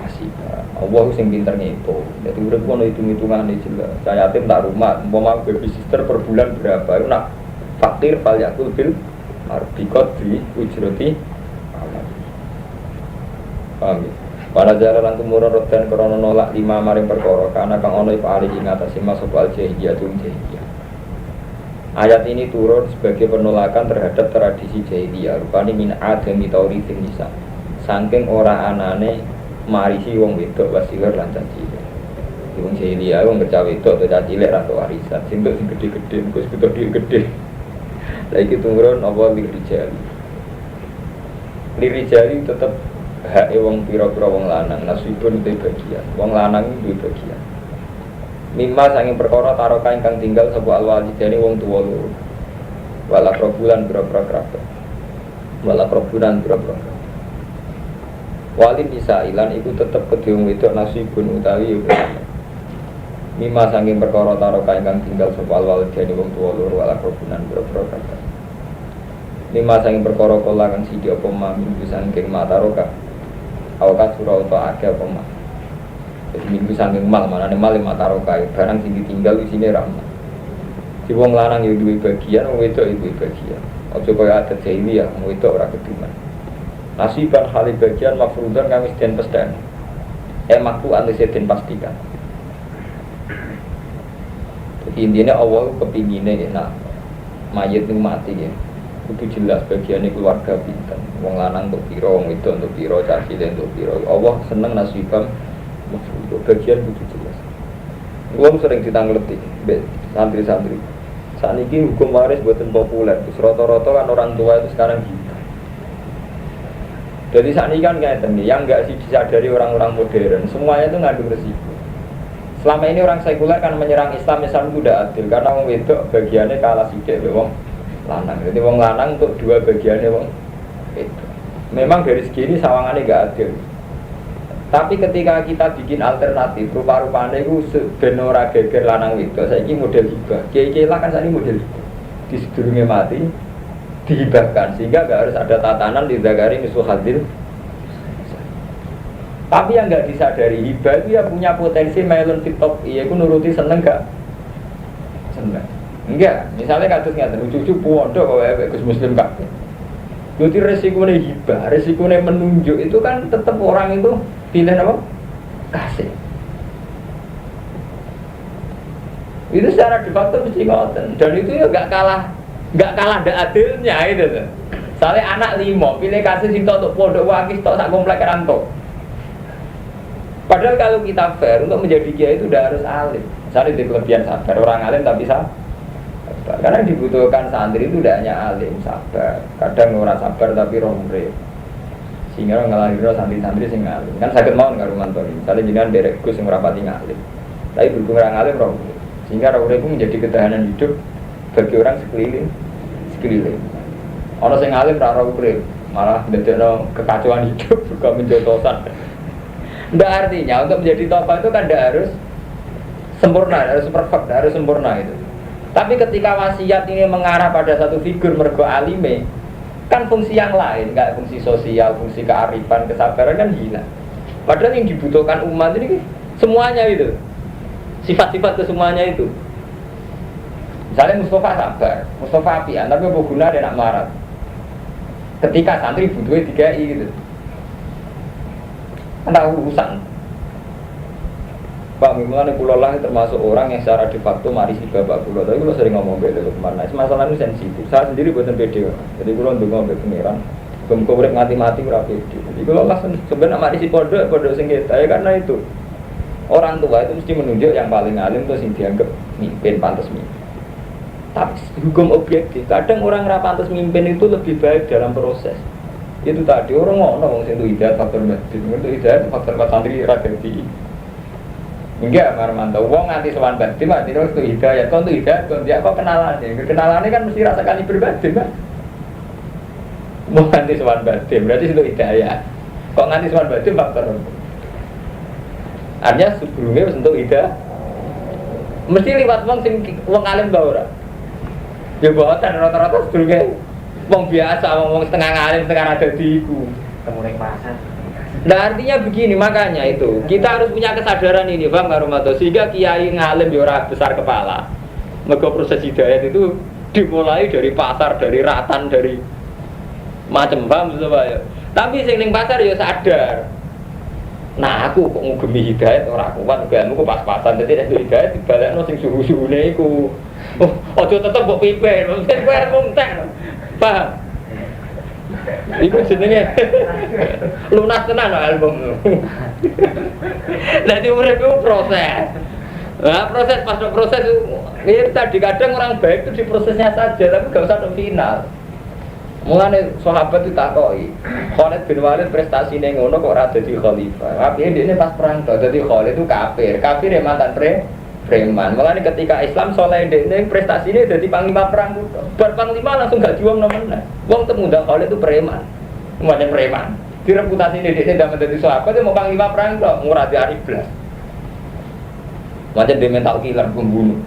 hasiba. Allah sing pinter ngitung. Dadi urip ono hitung-hitungane jelas. Saya yatim tak rumah, umpama baby sister per bulan berapa. Iku nak fakir fal yakul bil arbikot di ujrati amal. Paham ya? Para jalan tumurun rodan krono nolak 5 maring perkara karena kang ono iku ali ing atase masuk al jahiliyatun jahiliyah. Ayat ini turun sebagai penolakan terhadap tradisi jahiliyah rupane min adami taurisin nisa. Saking ora anane marisi wong wedok wasiler lan caci. Wong jahiliyah wong caci wedok atau caci lek ratu warisan. Sing gede-gede wis gede. Lah iki turun apa lirijali. Lirijali tetap hak wong pira-pira wong lanang nasibun te bagian wong lanang duwe bagian mimma saking perkara taroka ingkang tinggal sapa alwalidane wong tuwa loro wala probulan pira-pira kerabat wala probulan pira-pira wali bisa ilan iku tetep kedhe wong wedok nasibun utawi yo Mima saking perkara taroka ingkang tinggal sapa walidane wong tuwa loro wala kerubunan boro-boro kabeh. Lima saking perkara kala kang siji apa mami saking mataroka. Awakat surau to akeh apa mah. Jadi minggu saking mal manane mal mataroka barang sing ditinggal isine rahmat. Si wong lanang ya duwe bagian, wong wedok ya duwe bagian. Aja kaya adat Jawi ya, wong wedok ora keduman. Nasiban hali bagian mafrudan kang wis den pesthani. Makku antese den pastikan. Jadi intinya Allah kepinginnya ya, nah mayat itu mati ya, itu jelas bagiannya keluarga pinten. Wong lanang untuk piro, wong itu untuk piro, caci untuk piro. Allah seneng nasibam, bagian itu jelas. Wong sering ditanggleti, santri-santri. Saat ini hukum waris buatan populer, terus rata-rata kan orang tua itu sekarang gitu. Jadi saat ini kan kayak tadi, yang nggak sih disadari orang-orang modern, semuanya itu ngandung resiko. Selama ini orang sekuler kan menyerang Islam itu udah adil karena wong wedok bagiannya kalah sithik wong lanang. Jadi wong lanang untuk dua bagiannya wong wedok. Memang dari segi ini sawangannya enggak adil. Tapi ketika kita bikin alternatif rupa-rupanya itu ben ora geger lanang wedok. Saiki model hibah. Kiai-kiai lah kan saiki model di sedurunge mati dihibahkan sehingga enggak harus ada tatanan di zakari misul hadil. Tapi yang nggak disadari hibah itu ya punya potensi melon tiktok, iya aku nuruti seneng nggak? Seneng. Enggak, misalnya kasus nggak cucu pondok kalau Gus Muslim kakek. Jadi resikonya hibah, resikonya menunjuk itu kan tetap orang itu pilih apa? Kasih. Itu secara de facto mesti ngoten dan itu ya nggak kalah ada adilnya itu. Soalnya anak 5 pilih kasih sing untuk pondok wakis tok sak komplek rantok. Padahal kalau kita fair, untuk menjadi kiai itu udah harus alim. Misalnya di kelebihan sabar, orang alim tapi sabar. Karena dibutuhkan santri itu tidak hanya alim, sabar. Kadang orang sabar tapi romre. Sehingga ngelahirin santri-santri sing alim. Kan sakit mau nggak rumah tori. Misalnya jenengan derek gus yang rapati ngalim. Tapi berhubung orang alim romre. Sehingga romre itu menjadi ketahanan hidup bagi orang sekeliling. Orang sing alim romre malah ndadekno kekacauan hidup, bukan menjotosan. Nggak artinya untuk menjadi tokoh itu kan tidak harus sempurna, harus perfect, harus sempurna itu. Tapi ketika wasiat ini mengarah pada satu figur mergo alime, kan fungsi yang lain, nggak fungsi sosial, fungsi kearifan, kesabaran kan hilang. Padahal yang dibutuhkan umat ini semuanya itu, sifat-sifat kesemuanya itu. Misalnya Mustafa sabar, Mustafa apian, tapi apa guna dia nak marah. Ketika santri butuhnya 3i gitu. Ada urusan. Pak, memang pulau lah termasuk orang yang secara de facto marisi bapak pulau. Tapi kalau sering ngomong beda kemana? Masalah ini sensitif. Saya sendiri buatan video. Jadi kalau untuk ngomong pengiran, kemudian mati-mati berapa video. Jadi kalau lah sebenarnya marisi pondok sengketa ya karena itu orang tua itu mesti menunjuk yang paling alim itu yang dianggap mimpin pantas mimpin. Tapi hukum objektif. Kadang orang yang pantas mimpin itu lebih baik dalam proses. Itu tadi orang ngono sing itu hidayah faktor batin, itu hidayah faktor santri ra ganti. Enggak Marmanto, wong nganti sowan batin mati terus itu hidayah, kon itu hidayah kon dia kok kenalane. Kenalannya kan mesti rasa kali berbatin, Pak. Mau nganti sowan batin, berarti itu hidayah. Kok nganti sowan batin faktor. Artinya sebelumnya wis entuk hidayah. Mesti liwat wong alim ta ora? Ya boten rata-rata sebelumnya wong biasa, wong setengah ngalim, setengah ada diiku. Kemudian pasar. Nah artinya begini, makanya itu kita harus punya kesadaran ini, paham nggak Romanto? Sehingga kiai ngalim biar besar kepala. Maka proses hidayat itu dimulai dari pasar, dari ratan, dari macam paham ya. Tapi sing ning pasar ya sadar. Nah aku kok ngugemi hidayat ora kuat, ilmu kok pas-pasan. Jadi itu hidayat dibalekno sing suhu-suhune iku. Oh, aja tetep mbok pimpin, mungkin kowe arep entek. Paham? Iku jenenge lunas tenan ilmu. Dadi urip itu proses. Nah, proses itu tadi kadang orang baik itu di prosesnya saja, tapi gak usah ke final. Mulane sahabat itu takoki, Khalid bin Walid prestasine ngono kok ora dadi khalifah. Tapi ini pas perang dadi Khalid itu kafir yang mantan preman. Mulane ketika Islam soleh ndekne prestasine dadi panglima perang. Bar panglima langsung gak diwong nemen. Wong temunda Khalid itu preman. Kemudian preman. Direputasi ndekne ndak menjadi sahabat mau panglima perang kok ngurati ari blas. Macam dia mental killer pembunuh.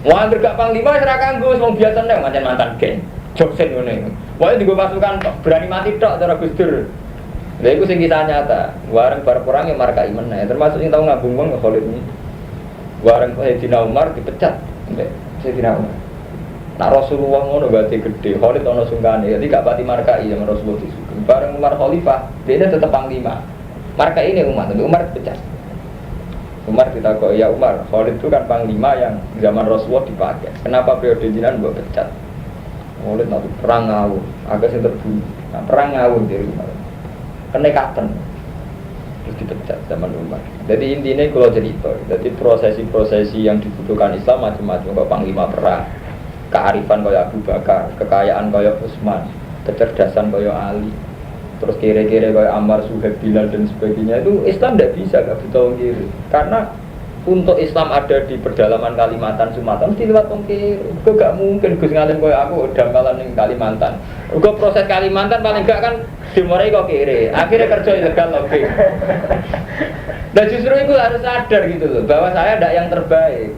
Wah, gak panglima ora kanggo wong biasa nek macam mantan geng. Joksen ngene. Wae digo pasukan tok, berani mati tok cara Gus Dur. Lha iku sing kisah nyata. Wareng bar perang ya markai meneh, termasuk sing tau ngabung wong Khalid ini. Wareng Sayyidina Umar dipecat. Sayyidina Umar. Nak Rasulullah ngono berarti gede, Khalid ana sungkane. Jadi gak pati markai ya Rasulullah disugih. Bareng Umar khalifah, dia tetap panglima. Markai ini Umar, tapi Umar dipecat. Umar ditakoi, ya Umar, Khalid itu kan panglima yang zaman Rasulullah dipakai. Kenapa periode jinan buat pecat? Khalid nanti perang ngawur, agak sing terbunuh. Nah, perang ngawur dari Umar. Kenekatan. Terus dipecat zaman Umar. Jadi intinya kalau cerita, jadi prosesi-prosesi yang dibutuhkan Islam macam-macam. Kau panglima perang, kearifan kaya Abu Bakar, kekayaan kaya Utsman, kecerdasan kaya Ali, terus kira-kira kaya Ammar, Suhaib, Bilal dan sebagainya. Itu Islam tidak bisa, gak butuh kiri. Karena untuk Islam ada di pedalaman Kalimantan, Sumatera, mesti lewat kiri. Kau gak mungkin Gus Ngalim kaya aku dangkalan di Kalimantan. Kau proses Kalimantan paling gak kan dimulai kok kiri. Akhirnya kerja ilegal lagi. Dan justru itu harus sadar gitu loh, bahwa saya tidak yang terbaik.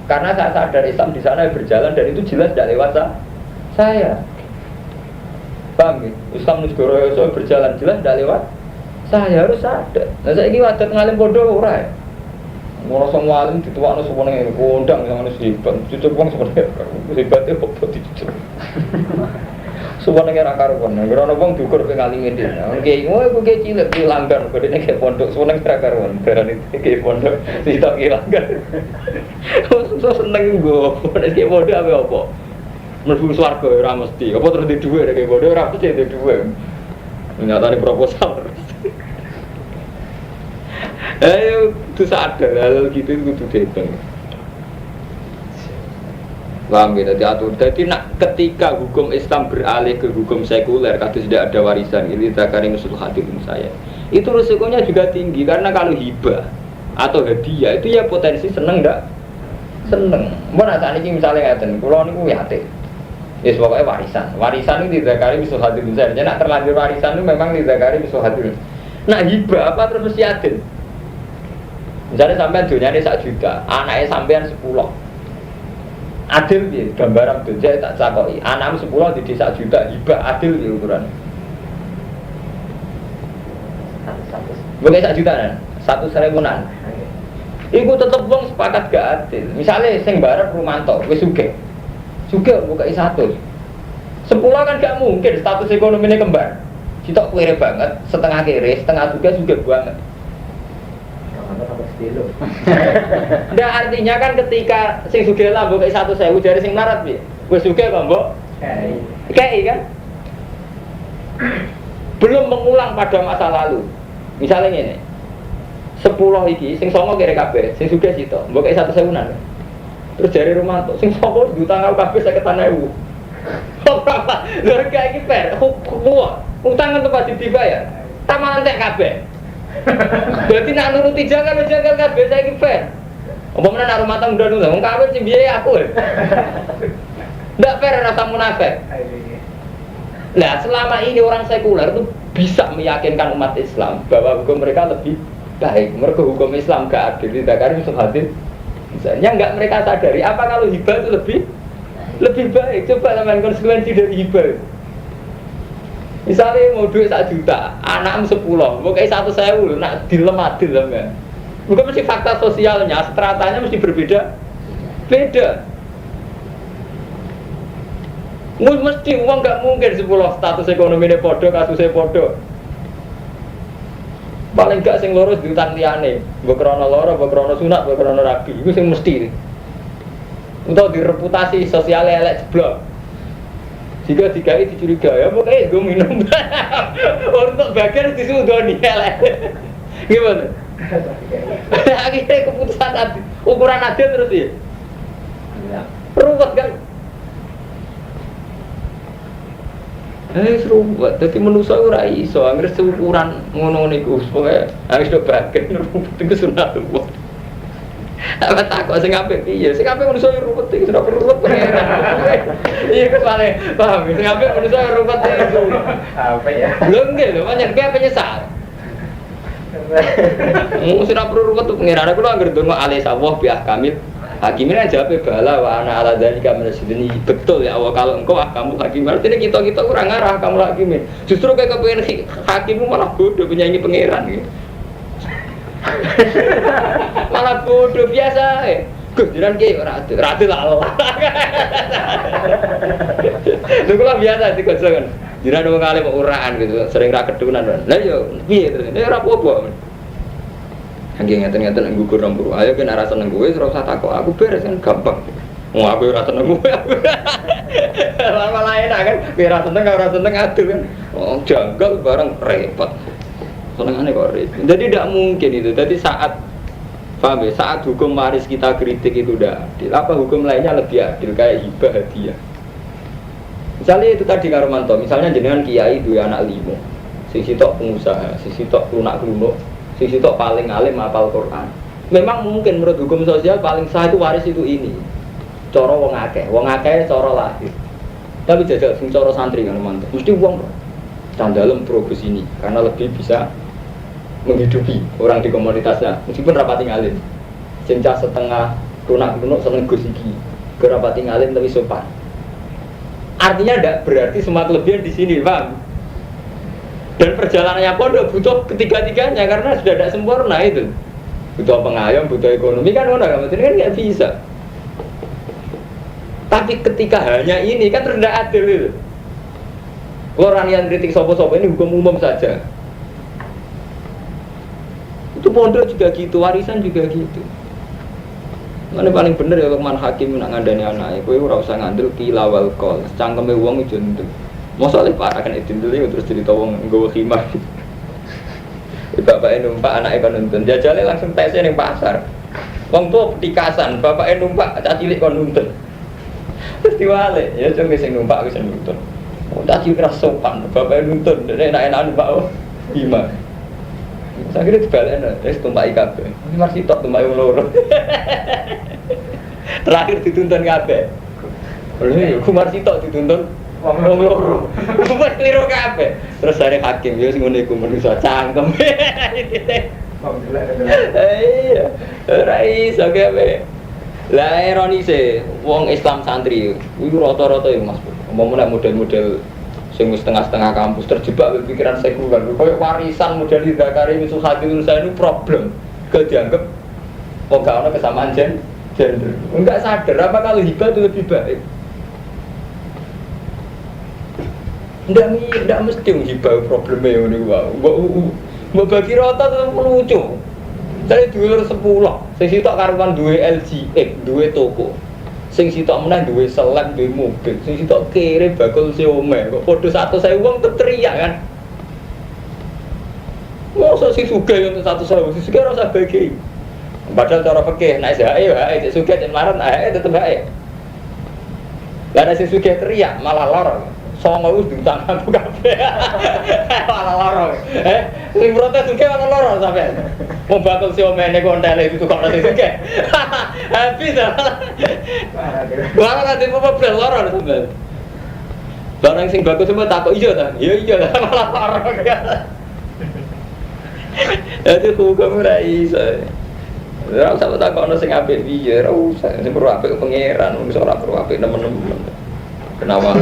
Karena saya sadar Islam di sana berjalan dan itu jelas tidak lewat saya. Paham ya? Islam negara Yosua berjalan jelas tidak lewat saya, harus sadar. Nah saya ini wadah ngalim bodoh ora ya. Ngono semua alim dituakno semuanya kondang yang harus hebat. Cucuk wong sebenarnya hebatnya apa dicucuk. Semuanya kira karuan. Karena wong diukur pe ngalime dhewe. Oke, ngono ku ke cilik dilanggar bedene ke pondok semuanya kira karuan. Berani ke pondok ditok langgar. So seneng go. Nek ke pondok apa? Mlebu swarga ora mesti. Apa terus di dhuwit nek ke pondok ora mesti di dhuwit. Nyatane proposal. Ayo itu sadar hal gitu itu dihitung. Paham ya, diatur. Jadi nak ketika hukum Islam beralih ke hukum sekuler, kados tidak ada warisan, ini zakari musul hadirin saya. Itu risikonya juga tinggi karena kalau hibah atau hadiah itu ya potensi seneng ndak? Seneng. Mana saat ini misalnya ngaten, kalau niku yate. Ya pokoknya warisan. Warisan itu zakari musul hadirin saya. Jadi nak terlanjur warisan itu memang zakari musul hadirin. Nak hibah apa terus mesti adil? Misalnya sampean dunia ini 1 juta, anaknya sampean 10. Adil ya, gambaran dunia tak cakoi. Anakmu 10 di 1 juta, hibah adil ya ukuran. Bukan 1 juta kan? 1.000-an. Iku tetep wong sepakat gak adil. Misalnya sing barep Rumanto, wis sugih. Sugih buka 100. 10 kan gak mungkin status ekonominya kembar. Sitok kere banget, setengah kere, setengah sugih banget. Nggak artinya kan ketika sing sugih lah mbok 1.000 dari sing marat piye? Wis sugih kok mbok. Kei kan? Belum mengulang pada masa lalu. Misalnya ngene. 10 iki sing 9 kere kabeh, sing sugih sitok, mbok 1.000-an. Terus dari rumah tuh sing 9 diutang kabeh 50.000. Ora, lha iki fair. Utang kan pasti dibayar. Taman entek kabeh. Berarti nak nuruti jagal kabeh saiki fair. Apa meneh nak rumah tangga ndak wong kawin sing biaya aku. Ndak fair rasa munafik. Nah, selama ini orang sekuler itu bisa meyakinkan umat Islam bahwa hukum mereka lebih baik. Mereka hukum Islam gak adil, tidak karena musuh hadir. Misalnya enggak mereka sadari apa kalau hibah itu lebih baik. Coba teman konsekuensi dari hibah. Misalnya mau duit 1 juta, anakmu 10, mau kayak 1.000, nak dilematil lah kan? Bukan mesti fakta sosialnya, stratanya mesti berbeda, beda. Mesti uang nggak mungkin 10 status ekonominya podo, kasusnya podo. Paling gak sing lurus diutang liyane, mbok krana lara, mbok krana sunat, mbok krana rabi, iku sing mesti. Untuk direputasi sosial elek jeblok. Jika dikai dicurigai, ya pokoknya gue minum. Untuk bagian disudoni elek. Gimana? Akhirnya keputusan adil, ukuran adil terus ya. Ruwet kan? Ruwet. Jadi manusia ora iso, anggere ukuran ngono niku pokoke harus do bagian ruwet iku sunat ruwet. Apa takut sing apik piye? Sing apik manusia ruwet iki sudah ruwet pengen. Iya kesane, paham? Sing apik manusia ruwet iki. Apa ya? Lho nggih lho, pancen kowe penyesal. Mesti ra perlu ruwet pengiran aku lho anggere donga alih sawah biah kamil. Hakimnya jawab bala wa ana ala dzalika minasydini. Betul ya Allah kalau engkau kamu hakim. Artinya kita kurang ngarah kamu hakimin. Justru kayak kepengen hakimmu malah bodoh penyanyi pangeran gitu. Malah bodoh biasa Gus jiran ki ora adil lah Allah. Lha kula biasa digosok kan. Jiran wong alim uraan gitu, sering ra kedunan. Lah yo piye terus? Ora apa-apa. Angge ngeten-ngeten nggugur nang buru. Ayo kena rasa seneng kowe ora usah takok. Aku beres kan gampang. Wong aku ora seneng kowe. Malah enak kan. Kowe ora seneng adil kan. Oh, janggal bareng repot. Senengane kok repot. Jadi tidak mungkin itu. Jadi saat paham ya, saat hukum waris kita kritik itu udah adil. Apa hukum lainnya lebih adil kayak hibah hadiah. Misalnya itu tadi Karomanto, misalnya jenengan kiai duwe anak 5. Sing sitok pengusaha, sing sitok lunak-lunuk, sing sitok paling alim hafal Quran. Memang mungkin menurut hukum sosial paling sah itu waris itu ini. Cara wong akeh cara lahir. Tapi jajal sing cara santri Karomanto, mesti wong candalem progres ini karena lebih bisa menghidupi orang di komunitasnya meskipun rapati ngalim cinta setengah lunak-lunuk seneng gus iki rapati ngalim tapi sopan artinya tidak berarti semua kelebihan di sini paham dan perjalanannya pondok butuh ketiga-tiganya karena sudah tidak sempurna itu butuh pengayom, butuh ekonomi kan kan nggak bisa tapi ketika hanya ini kan tidak adil itu orang yang kritik sopo-sopo ini hukum umum saja itu pondok juga gitu, warisan juga gitu. Mana paling bener ya Lukman Hakim nak ngandani anake, kowe ora usah ngandel kila wal qol. Cangkeme wong ijo ndel. Mosok parah kan edin dulu terus cerita wong nggawa khimah. Bapake numpak anake kon nuntun, jajale langsung tese ning pasar. Wong tuwa petikasan, bapake numpak cah cilik kon nuntun. Terus diwale, ya cuma sing numpak wis nuntun. Oh, cah cilik keras sopan, bapake nuntun, enak-enak numpak khimah. Saya kira dibalik, tumpai kabeh. Ini masih tok tumpai wong loro. Terakhir dituntun kabeh. Lho, Kumar sitok dituntun wong loro. Kumar keliru kabeh. Terus dari hakim, ya sing ngene iku manusa cangkem. Iya, ora iso kabeh. Lah ironise, wong Islam santri iku rata-rata ya Mas. Umpama model-model sing setengah-setengah kampus terjebak pikiran sekuler koyo warisan model Zakari Yusuf Hadi saya ini problem gak dianggap gak ada kesamaan gender enggak sadar apa kalau hibah itu lebih baik enggak mesti hibah problemnya ini mbak bagi rata itu lucu dari 210 sing sitok karuan 2 LGX 2 toko sing sitok meneh duwe seleb duwe mobil sing sitok kere bakul siome kok padha 100.000 wong teriak kan mosok sing sugih yo 100.000 sing sugih ora usah bagi padahal cara fikih nek hae sing sugih nek marat hae tetep hae lah nek sing sugih teriak malah lara 9.000 diutang aku kabeh malah lara sing protes sugih malah lara sampean mau bakul siome nek kontele itu kok ora sugih habis Barang nanti mau beli lorong sampai. Barang sing bagus semua takut iya tak? Iya lah malah lorong ya. Jadi hukum rais. Orang sama takut orang sing apik piye, ora usah. Sing perlu apik pangeran, wis ora perlu apik nemen-nemen. Kenapa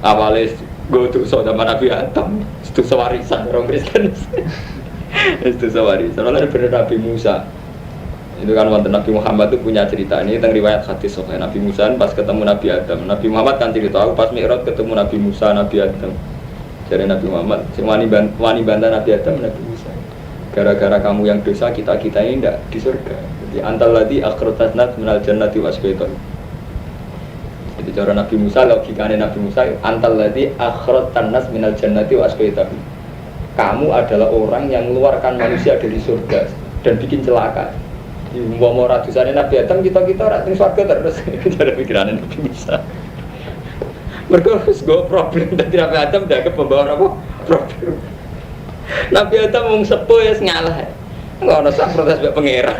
awale godok sama Nabi Adam, itu sewarisan orang Kristen. Itu sewarisan. Soalnya bener Nabi Musa. Itu kan wonten Nabi Muhammad itu punya cerita ini tentang riwayat hadis soal Nabi Musa pas ketemu Nabi Adam. Nabi Muhammad kan cerita aku pas Mi'raj ketemu Nabi Musa, Nabi Adam. Jadi Nabi Muhammad, semua wani bantah Nabi Adam, Nabi Musa. Gara-gara kamu yang dosa kita ini tidak di surga. Jadi antal ladzi akhratatna minal jannati wasqaitan. Jadi cara Nabi Musa logikanya Nabi Musa antal ladzi akhratannas minal jannati wasqaitan. Kamu adalah orang yang mengeluarkan manusia dari surga dan bikin celaka. Mau ratusannya Nabi Adam kita rating swarga terus cara pikirannya Nabi Musa. Mereka harus go problem dari Nabi Adam dah ke pembawa apa problem. Nabi Adam mau sepuh ya ngalah. Enggak ada sak protes mbek pangeran.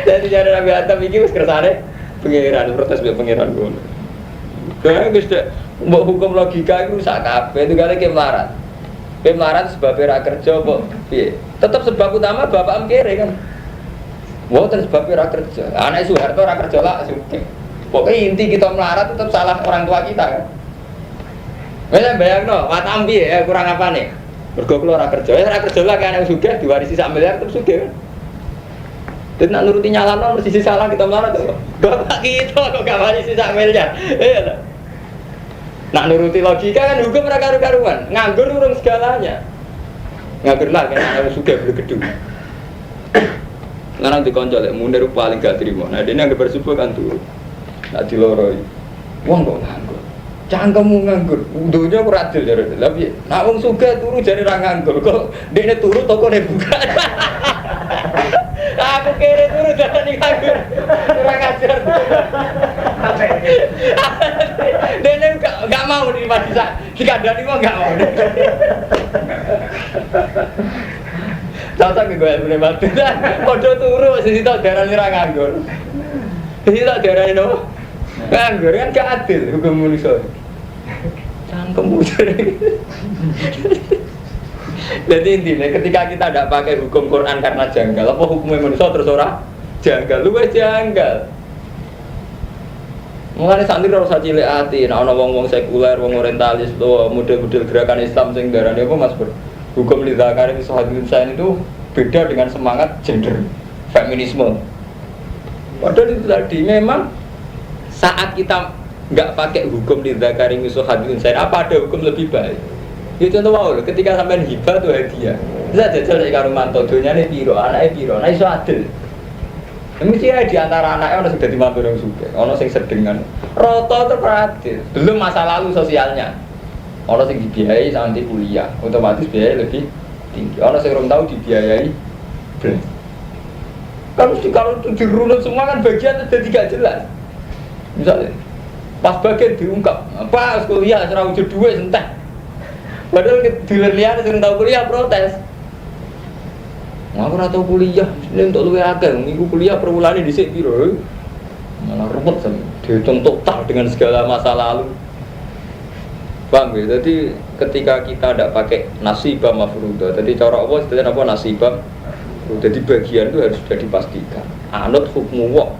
Jadi cara Nabi Adam iki wis kersane pangeran protes mbek pangeran ngono. Kayak wis mbok hukum logika iku sak kabeh itu gale ke melarat. Kowe melarat sebab ora kerja kok piye? Tetep sebab utama bapak kere kan. Mboten sebab ora kerja. Anak Soeharto ora kerja lah sugih. Pokoknya inti kita melarat tetap salah orang tua kita kan. Wes bayangno, watam piye ya kurang apa nih? Mergo kula ora kerja, ora kerja lah kan anak sugih diwarisi sak miliar tetep sugih kan. Dan nak nuruti nyalano mesti salah kita melarat kok. Bapak kita kok gak warisi sak miliar. Iya ta? Nak nuruti logika kan hukum ora karu-karuan, nganggur urung segalanya. Nganggur lah kan anak sugih bergedung. Ngarang dikonco lek Munir paling gak terima. Nah dene anggere bersubuh kan turu. Nak diloroi. Wong kok nganggur. Cangkemmu nganggur. Dunya ora adil jare. Lah piye? Nak wong sugih turu jare ra nganggur. Kok dekne turu tokone buka. Aku kere turu jare nganggur. Ora ngajar. Dekne gak mau dipati sak. Dikandani wong gak mau. Tata ke gue punya batu, podo turu, sisi tak darah nira nganggur, sisi tak darah no, nganggur kan gak adil hukum manusia. Cangkem bujur. Jadi intinya ketika kita tidak pakai hukum Quran karena janggal, apa hukumnya manusia terus orang janggal, lu janggal. Mengenai santri harus cilik hati, nah orang wong sekuler, wong orientalis, tuh model-model gerakan Islam sing darane apa Mas Bro? Hukum lidzakari misal insan itu beda dengan semangat gender feminisme. Padahal itu tadi memang saat kita nggak pakai hukum lidzakari misal insan, apa ada hukum lebih baik? Ya contoh wow, ketika sampai hibah tuh hadiah, bisa jajal dari karo mantu, dunia ini piro, anaknya iso adil. Mesti ada di antara anaknya orang sudah dimantu yang suka, orang sing sedengan, roto terperadil, belum masa lalu sosialnya. Orang yang dibiayai sampai kuliah, otomatis biaya lebih tinggi. Orang yang belum tahu dibiayai, kalau itu dirunut semua kan bagian jadi tidak jelas. Misalnya, pas bagian diungkap, pas kuliah serah wujud duit entah. Padahal dealer liar yang tahu kuliah protes. Aku ora tahu kuliah, ini untuk luwe akeh, minggu kuliah per wulane dhisik piro. Malah repot sama, dihitung total dengan segala masa lalu. Paham ya? Jadi ketika kita tidak pakai nasibah mafruḍah, jadi cara Allah istilahnya apa nasibah? Jadi bagian itu harus sudah dipastikan. Anut hukmu wa.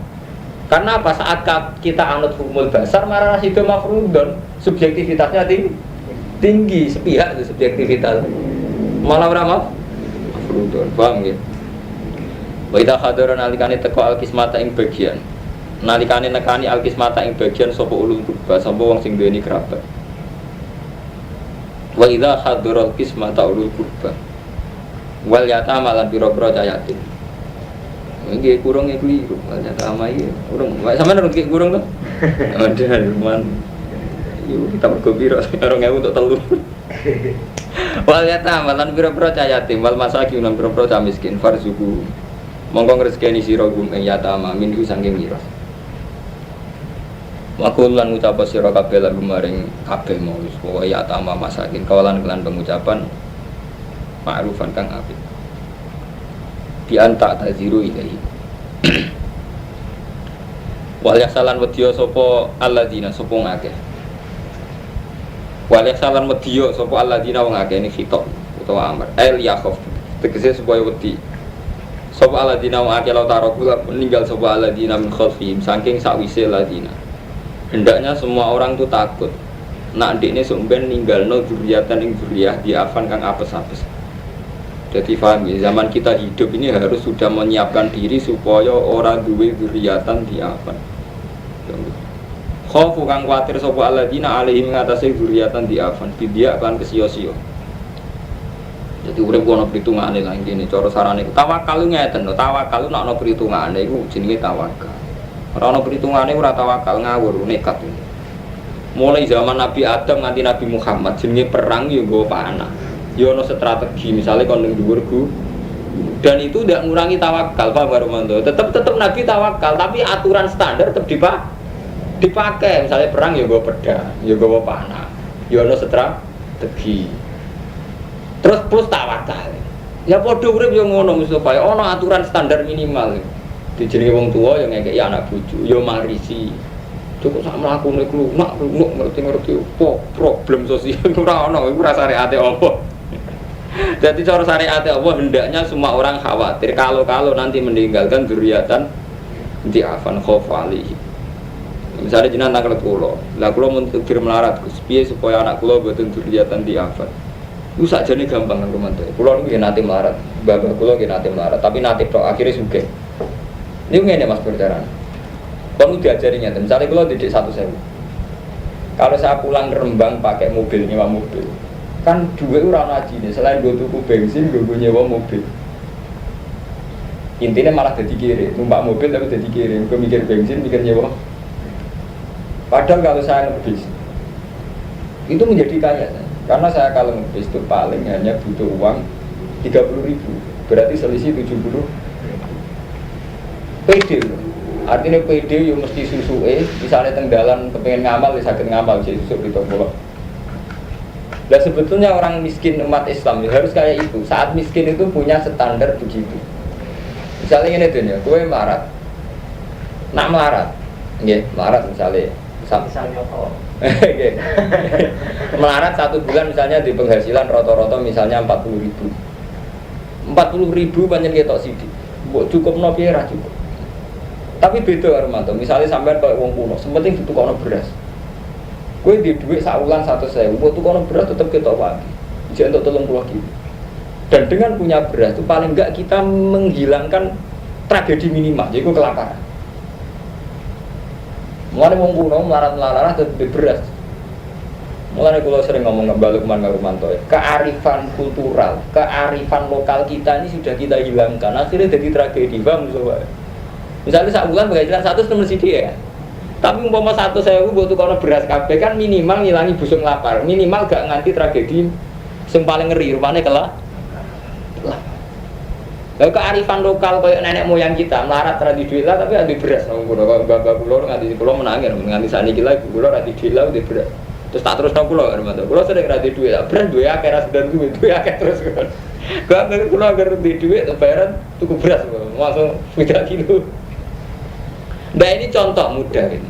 Karena apa saat kita anut hukmul basar, marah nasibah mafruḍah, subjektivitasnya tinggi sepihak itu subjektivitas. Malah ora mafruḍah, paham ya? Wa idza hadara nalikane teko al-qismata ing bagian. Nalikane nekani al-qismata ing bagian sapa ulul qurba, sapa wong sing duweni kerabat. Wa idza hadara al-qismata ulul qurba wal yatama lan pira-pira yatim. Nggih kurang keliru, wal yatama iki kurang. Sampeyan nang nggih kurang to? Ada man. Yo kita mergo pira 2000 untuk telu. Wal yatama lan pira-pira yatim wal masakin lan pira-pira miskin farzuku. Monggo ngrezekeni sira gum ing yatama minhu saking miras. Makulan ngucap sira kabeh lan maring kabeh mau pokoke ya tambah masakin kawalan kelan pengucapan ma'rufan kang apik. Bi anta taziru ilahi. Wal yasalan wedya sapa alladzina sapa ngakeh. Wal yasalan wedya sapa alladzina wong akeh ini khitab utawa amr. El yakhaf tegese supaya wedi. Sapa alladzina wong akeh la tarakula meninggal sapa alladzina min khalfihim saking sakwise alladzina. Hendaknya semua orang itu takut. Nak ndekne sumben ninggalno dzurriatan ing dzurriyah diafan kang apes-apes. Jadi paham ya, zaman kita hidup ini harus sudah menyiapkan diri supaya orang duwe dzurriatan diafan. Khaufu kang kuwatir sapa alladzina alaihim ngatasi dzurriatan diafan bidia kan kesio-sio. Jadi urip ono perhitungane lah ngene cara sarane. Tawakal ngeten lho, tawakal nek ono perhitungane iku jenenge tawakal. Ora ana perhitungane ora tawakal ngawur nekat. Mulai zaman Nabi Adam nganti Nabi Muhammad jenenge perang yo nggo panah. Yo ana strategi misale kon ning dhuwur dan itu tidak ngurangi tawakal Pak Baromanto. Tetap Nabi tawakal tapi aturan standar tetap dipakai. Misalnya perang yo nggo pedang, yo nggo panah. Yo ana strategi. Terus plus tawakal. Ya padha urip yo ngono Mustofa. Ana aturan standar minimal. Dijenenge wong tua yang ngekeki anak bojo, ya marisi. Cukup sak mlakune klunak ngerti apa problem sosial ora ono, iku rasane ate apa. Jadi cara syariat Allah hendaknya semua orang khawatir kalau nanti meninggalkan dzurriatan di'afan khawf alihi. Misalnya jenengan nangkal kula, lah kula mun takdir melarat Gus, piye supaya anak kula boten dzurriatan di'afan. Iku sakjane gampang kanggo mantu. Kula niku nate melarat, bapak kula nggih nate melarat, tapi nate tok akhire sugih. Niku ngene Mas Berjaran. Kamu diajari ngeten, misalnya kula didik 1.000. Kalau saya pulang ke Rembang pakai mobil, nyewa mobil, kan duit ora ana ajine, selain gue tuku bensin, gue nyewa mobil. Intinya malah jadi kiri, numpak mobil tapi jadi kiri, gue mikir bensin, mikir nyewa. Padahal kalau saya ngebis, itu menjadi kaya, karena saya kalau ngebis itu paling hanya butuh uang 30.000, berarti selisih 70. PD loh. Artinya PD yang mesti susuke, misalnya tenggalan kepengen ngamal, ya sakit ngamal, jadi susuk di toko. Dan sebetulnya orang miskin umat Islam ya, harus kayak itu. Saat miskin itu punya standar begitu. Misalnya ini tuh ya, gue melarat, nak melarat, ya melarat misalnya apa? Melarat 1 bulan misalnya di penghasilan rata-rata misalnya 40.000. 40.000 banyak ketok sidik, cukup no piera cukup. Tapi beda Armanto, misalnya sampai kayak wong kuno, sementing ditukokno beras. Kowe di dhuwit saulan 100.000, mbok tukokno beras tetep ketok pagi. Jek entuk 30 kilo. Dan dengan punya beras itu paling enggak kita menghilangkan tragedi minimal, yaitu kelaparan. Mulane wong kuno melarat-melarat tetep beras. Mulane kula sering ngomong ngebalik karo Armanto, kearifan kultural, kearifan lokal kita ini sudah kita hilangkan. Akhirnya jadi tragedi, paham sobat? Misalnya sak bulan penghasilan 100 temen sithik ya. Tapi umpama 100.000 buat tukang beras kabeh kan minimal ngilangi busung lapar, minimal gak nganti tragedi sing paling ngeri rupane kelak. Lah kearifan lokal koyo nenek moyang kita melarat ra di dhuwit lah tapi ade beras nang kono bapak kula nganti kula menangi nganti saniki lha ibu kula ra di dhuwit lah ade beras. Terus tak terus nang kula Armanto. Kula sering ra di dhuwit, beras duwe akeh ra sedan duwe akeh terus kan. Gak kula agar di dhuwit bayaran tuku beras langsung 3 kilo. Nah ini contoh mudah ini.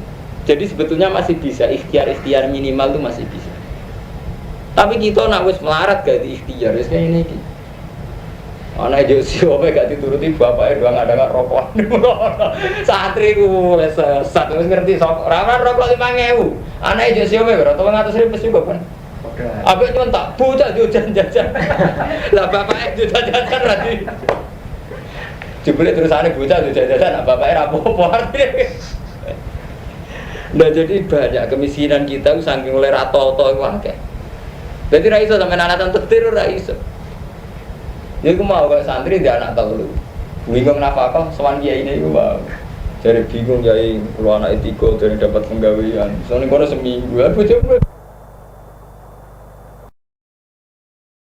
Jadi sebetulnya masih bisa ikhtiar minimal itu masih bisa. Tapi kita nak wis melarat gak di ikhtiar wis kayak ini. Anak Josio gak dituruti bapaknya doang ada rokok. Santri ku wis sesat wis ngerti sok ora rokok 5.000. Anak Josio berapa 200.000 juga kan. Abek nyontak bocah jajan-jajan. Lah bapaknya jajan-jajan lagi. Jebule terusane bocah jajan-jajan bapaknya rapopo. Nah jadi banyak kemiskinan kita saking oleh rato-rato itu akeh. Jadi ra iso sampean anak tetir ra iso. Ya aku mau kayak santri dia anak telu. Bingung nafkah sowan kiai ini aku mau. Jadi bingung kiai kalau anak 3 dari dapat penggawean. Soalnya kono seminggu aku coba